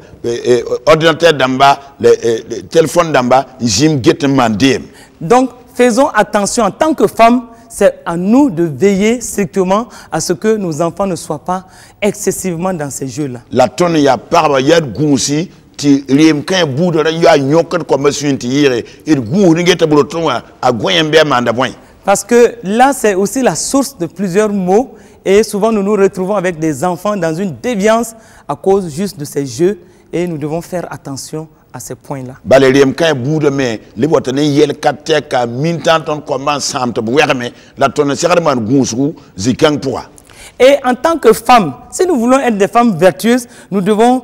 ordinateur d'amba le téléphone d'amba jim get mandem. Donc faisons attention en tant que femmes. C'est à nous de veiller strictement à ce que nos enfants ne soient pas excessivement dans ces jeux-là. La tonne ya parba ya goussi ti riem kan boudra ya nyokat comme sunti yire et gou ngeta bloton a goyembe manda boy. Parce que là c'est aussi la source de plusieurs maux et souvent nous nous retrouvons avec des enfants dans une déviance à cause juste de ces jeux et nous devons faire attention à ces points-là. Balériem kan boudre mais les botane yel kateka mintanton comment samte bouerme la tonne serman gousou zikang pourra. Et en tant que femmes, si nous voulons être des femmes vertueuses, nous devons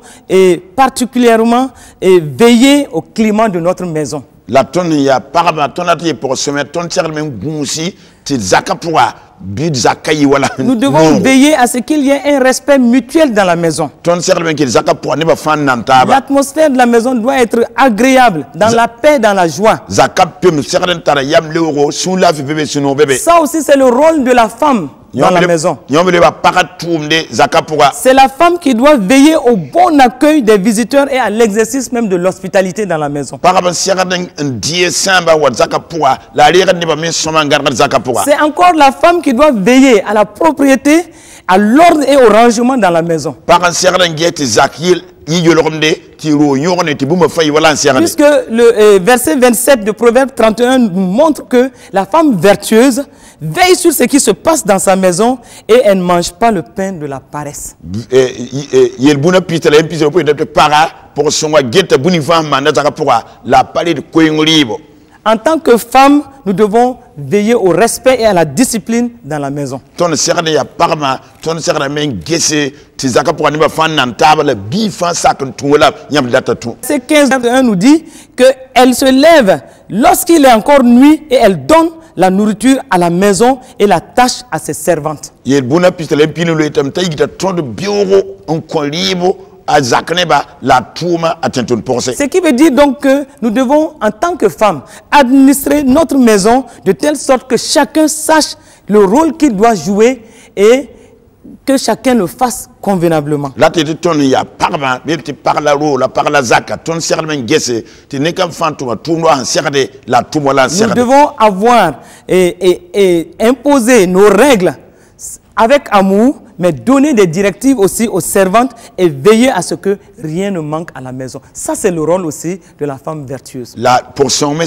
particulièrement veiller au climat de notre maison. La tonne ya parma tonati pour se mettre ton sermen goussi ti zakapura bid zakayi wala. Nous devons veiller à ce qu'il y ait un respect mutuel dans la maison. Ton sermen ki zakapura ne ba fan nantaba. L'atmosphère de la maison doit être agréable, dans la paix, dans la joie. Zakapum serren tara yam leuro sous la bébé sino bébé. Ça aussi c'est le rôle de la femme dans la maison. C'est la femme qui doit veiller au bon accueil des visiteurs et à l'exercice même de l'hospitalité dans la maison. C'est encore la femme qui doit veiller à la propriété, à l'ordre et au rangement dans la maison. Puisque le verset 27 de Proverbe 31 nous montre que la femme vertueuse veille sur ce qui se passe dans sa maison et elle ne mange pas le pain de la paresse. En tant que femme, nous devons veiller au respect et à la discipline dans la maison. C'est 15:1 nous dit qu'elle se lève lorsqu'il est encore nuit et elle donne la nourriture à la maison et la tâche à ses servantes. Ce qui veut dire donc que nous devons, en tant que femmes, administrer notre maison de telle sorte que chacun sache le rôle qu'il doit jouer et que chacun le fasse convenablement. Nous devons avoir et imposer nos règles avec amour, mais donner des directives aussi aux servantes et veiller à ce que rien ne manque à la maison. Ça, c'est le rôle aussi de la femme vertueuse. La portion mais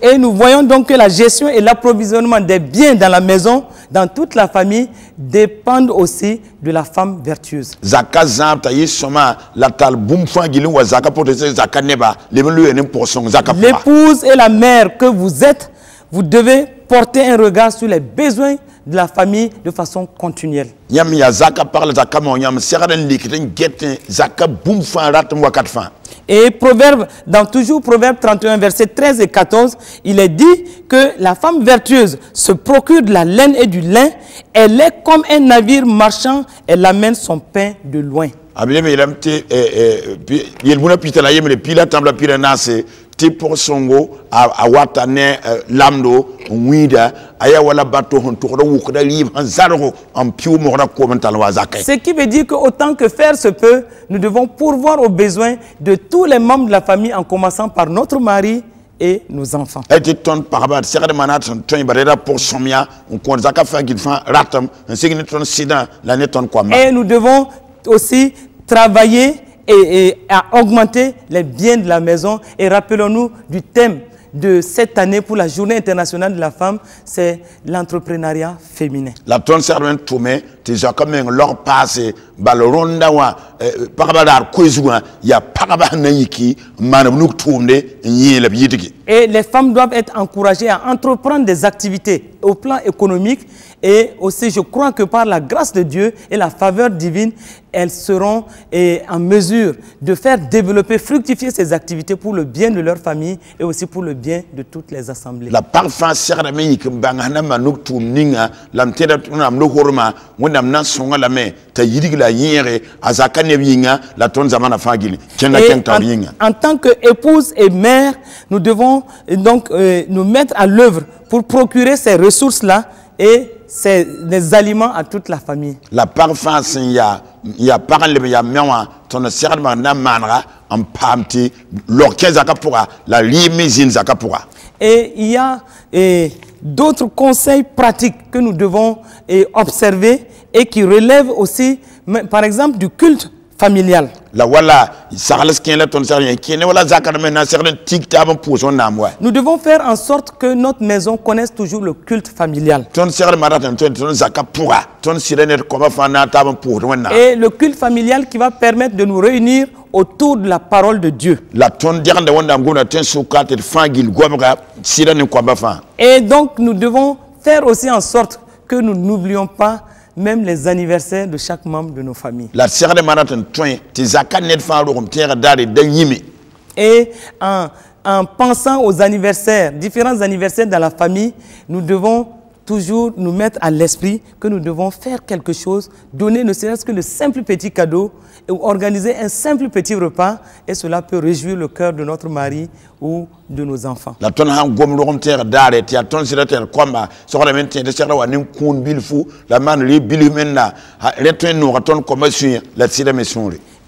et nous voyons donc que la gestion et l'approvisionnement des biens dans la maison, dans toute la famille, dépendent aussi de la femme vertueuse. L'épouse et la mère que vous êtes, vous devez porter un regard sur les besoins de la famille de façon continuelle. Et Proverbe, dans toujours Proverbe 31, versets 13 et 14, il est dit que la femme vertueuse se procure de la laine et du lin. Elle est comme un navire marchand, elle amène son pain de loin. Tipo songo a watane lamdo wida aya wala bato hon tokoro wukda liv han zargo en piu mora ko mental wazaka. Ce qui veut dire que autant que faire se peut, nous devons pourvoir aux besoins de tous les membres de la famille en commençant par notre mari et nos enfants. Et nous devons aussi travailler et à augmenter les biens de la maison. Et rappelons-nous du thème de cette année pour la Journée internationale de la femme, c'est l'entrepreneuriat féminin. La ton serment tourné, tu as comme un leur passé, baloronda wa, parabadar kouizouan, ya parabanaiki, manabnouk tourné, y la bidiki. Et les femmes doivent être encouragées à entreprendre des activités au plan économique et aussi je crois que par la grâce de Dieu et la faveur divine, elles seront en mesure de faire développer, fructifier ces activités pour le bien de leur famille et aussi pour le bien de toutes les assemblées. La parfum serment bangana manouk tourninga, l'amtera tournam horma, wonam nan songa la main, ta yidig la yere, azakane yinga, la ton zamana fagili, en tant qu'épouse et mère, nous devons donc nous mettre à l'œuvre pour procurer ces ressources-là et des aliments à toute la famille. La parfum, il y a parlé, il y a mewa, ton serment n'a manra, en pamti, l'orchestre zakapura, la limousine zakapura. Et il y a d'autres conseils pratiques que nous devons observer et qui relèvent aussi, par exemple, du culte familial. La wala, nous devons faire en sorte que notre maison connaisse toujours le culte familial. Et le culte familial qui va permettre de nous réunir autour de la parole de Dieu. Et donc nous devons faire aussi en sorte que nous n'oublions pas même les anniversaires de chaque membre de nos familles. Et en pensant aux anniversaires, différents anniversaires dans la famille, nous devons toujours nous mettre à l'esprit que nous devons faire quelque chose, donner ne serait-ce que le simple petit cadeau ou organiser un simple petit repas et cela peut réjouir le cœur de notre mari ou de nos enfants.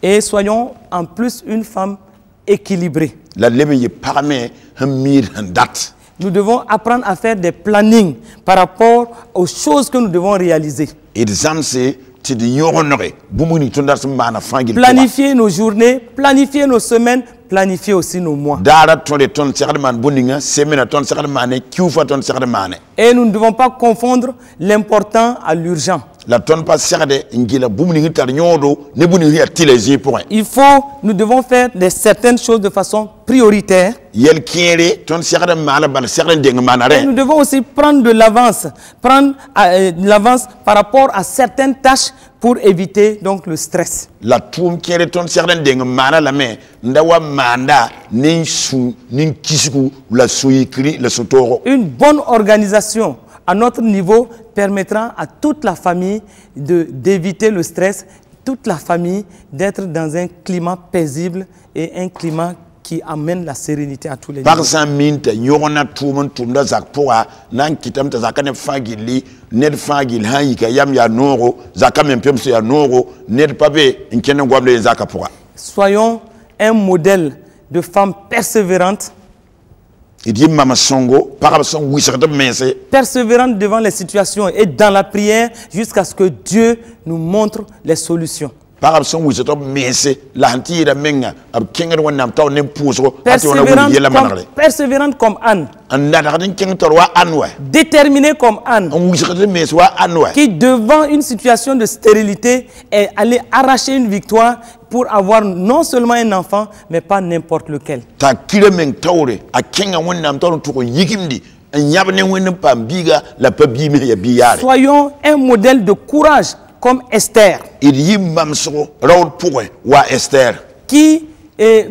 Et soyons en plus une femme équilibrée. Nous devons apprendre à faire des plannings par rapport aux choses que nous devons réaliser. Planifier nos journées, planifier nos semaines, planifier aussi nos mois. Et nous ne devons pas confondre l'important à l'urgent. Nous devons faire certaines choses de façon prioritaire. Et nous devons aussi prendre de l'avance, par rapport à certaines tâches pour éviter donc le stress. Une bonne organisation à notre niveau permettra à toute la famille d'éviter le stress, toute la famille d'être dans un climat paisible et un climat qui amène la sérénité à tous les niveaux. Soyons un modèle de femmes persévérantes. Persévérante devant les situations et dans la prière jusqu'à ce que Dieu nous montre les solutions. Persévérante comme Anne. Déterminée comme Anne. Qui devant une situation de stérilité est allée arracher une victoire pour avoir non seulement un enfant, mais pas n'importe lequel. Soyons un modèle de courage comme Esther. Qui,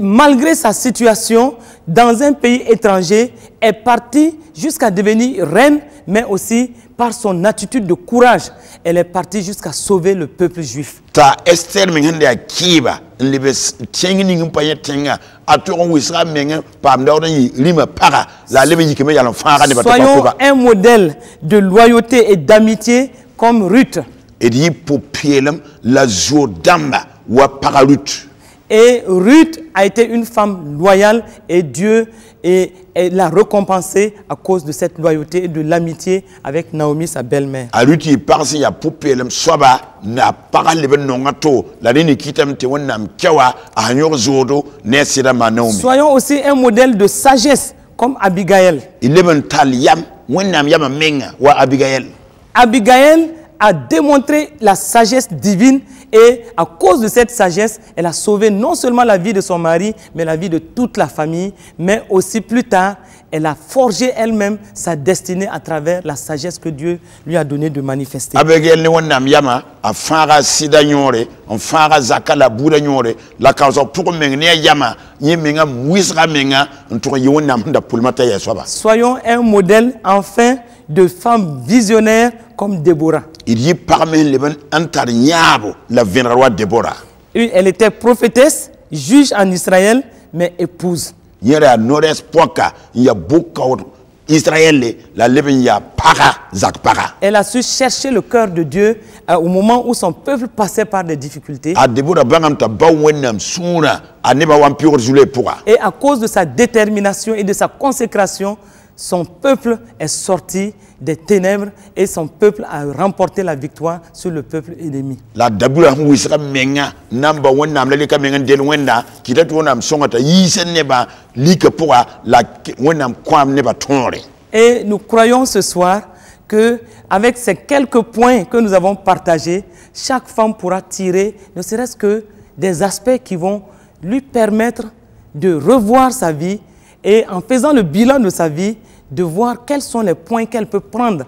malgré sa situation dans un pays étranger, est partie jusqu'à devenir reine, mais aussi par son attitude de courage, elle est partie jusqu'à sauver le peuple juif. Soyons un modèle de loyauté et d'amitié comme Ruth. Et Ruth a été une femme loyale et Dieu l'a récompensée à cause de cette loyauté et de l'amitié avec Naomi, sa belle-mère. Soyons aussi un modèle de sagesse comme Abigail. Il leben tal yam wennam yama menga wa Abigail. Abigail a démontré la sagesse divine et à cause de cette sagesse, elle a sauvé non seulement la vie de son mari, mais la vie de toute la famille, mais aussi plus tard, elle a forgé elle-même sa destinée à travers la sagesse que Dieu lui a donné de manifester. Abigail ne wonnam yama a fara sida nyore, on fara zakala buda nyore, la cause pour mengne yama, ni menga muisra menga, on tour yonnam da pulmata yeswaba. Soyons un modèle enfin de femmes visionnaires comme Déborah. Il y parmi les ben antar nyabo la vénéroi Déborah. Elle était prophétesse, juge en Israël, mais épouse. Yera nores poka ya boka Israël la leben ya para zak para. Elle a su chercher le cœur de Dieu au moment où son peuple passait par des difficultés. A Déborah bangam ta ba wennam sura aneba wampiro jule pora. Et à cause de sa détermination et de sa consécration, son peuple est sorti des ténèbres et son peuple a remporté la victoire sur le peuple ennemi. La Déborah wisra menga namba wennam le ka menga del wenna kitatu wonnam songata yisen neba lika pora la wennam kwam neba tonre. Et nous croyons ce soir que avec ces quelques points que nous avons partagés, chaque femme pourra tirer ne serait-ce que des aspects qui vont lui permettre de revoir sa vie et en faisant le bilan de sa vie, de voir quels sont les points qu'elle peut prendre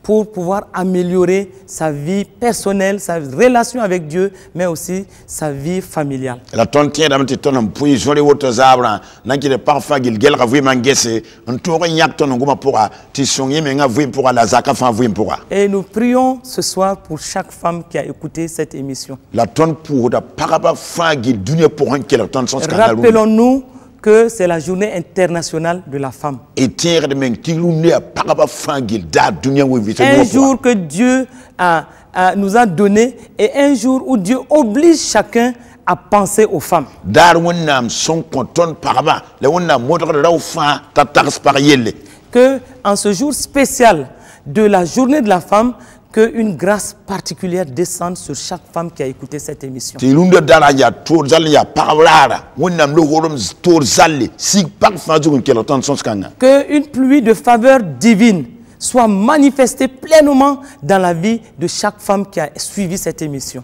pour pouvoir améliorer sa vie personnelle, sa relation avec Dieu, mais aussi sa vie familiale. La tontière d'amti tonam puis joli woto zabra nanki de parfa gil gel ravi mangese on toro nyak ton ngoma pora ti songi menga vui pora la zaka fa vui pora. Et nous prions ce soir pour chaque femme qui a écouté cette émission. La ton pour da paraba fa gil dunia pour un quel ton sens canal. Rappelons-nous que c'est la journée internationale de la femme. Et tiers de mentilune a paraba fa gil da dunia où vit. Un jour que Dieu nous a donné et un jour où Dieu oblige chacun à penser aux femmes. Dar wonnam son conton paraba le wonnam modre da fa ta tax par yelle. Que en ce jour spécial de la journée de la femme, qu'une grâce particulière descende sur chaque femme qui a écouté cette émission. Que une pluie de faveur divine soit manifestée pleinement dans la vie de chaque femme qui a suivi cette émission.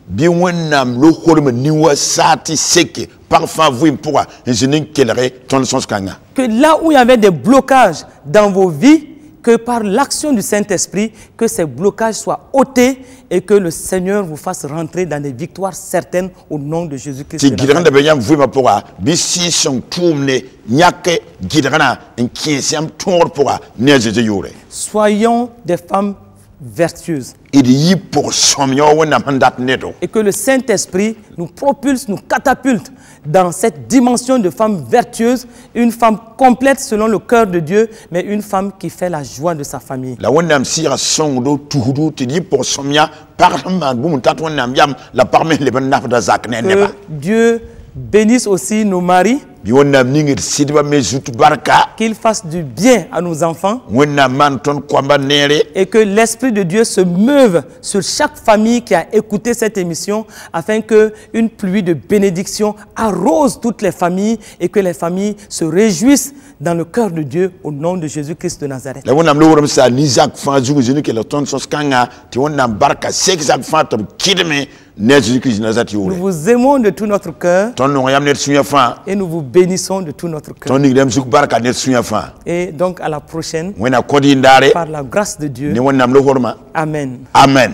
Que là où il y avait des blocages dans vos vies, que par l'action du Saint-Esprit, que ces blocages soient ôtés et que le Seigneur vous fasse rentrer dans des victoires certaines au nom de Jésus-Christ. Soyons des femmes vertueuses. Et que le Saint-Esprit nous propulse, nous catapulte dans cette dimension de femme vertueuse, une femme complète selon le cœur de Dieu, mais une femme qui fait la joie de sa famille. Que Dieu bénisse aussi nos maris. Qu'il fasse du bien à nos enfants et que l'Esprit de Dieu se meuve sur chaque famille qui a écouté cette émission afin qu'une pluie de bénédiction arrose toutes les familles et que les familles se réjouissent dans le cœur de Dieu au nom de Jésus-Christ de Nazareth. Nous vous aimons de tout notre cœur et nous vous bénissons de tout notre cœur. Et donc à la prochaine, par la grâce de Dieu. Amen. Amen.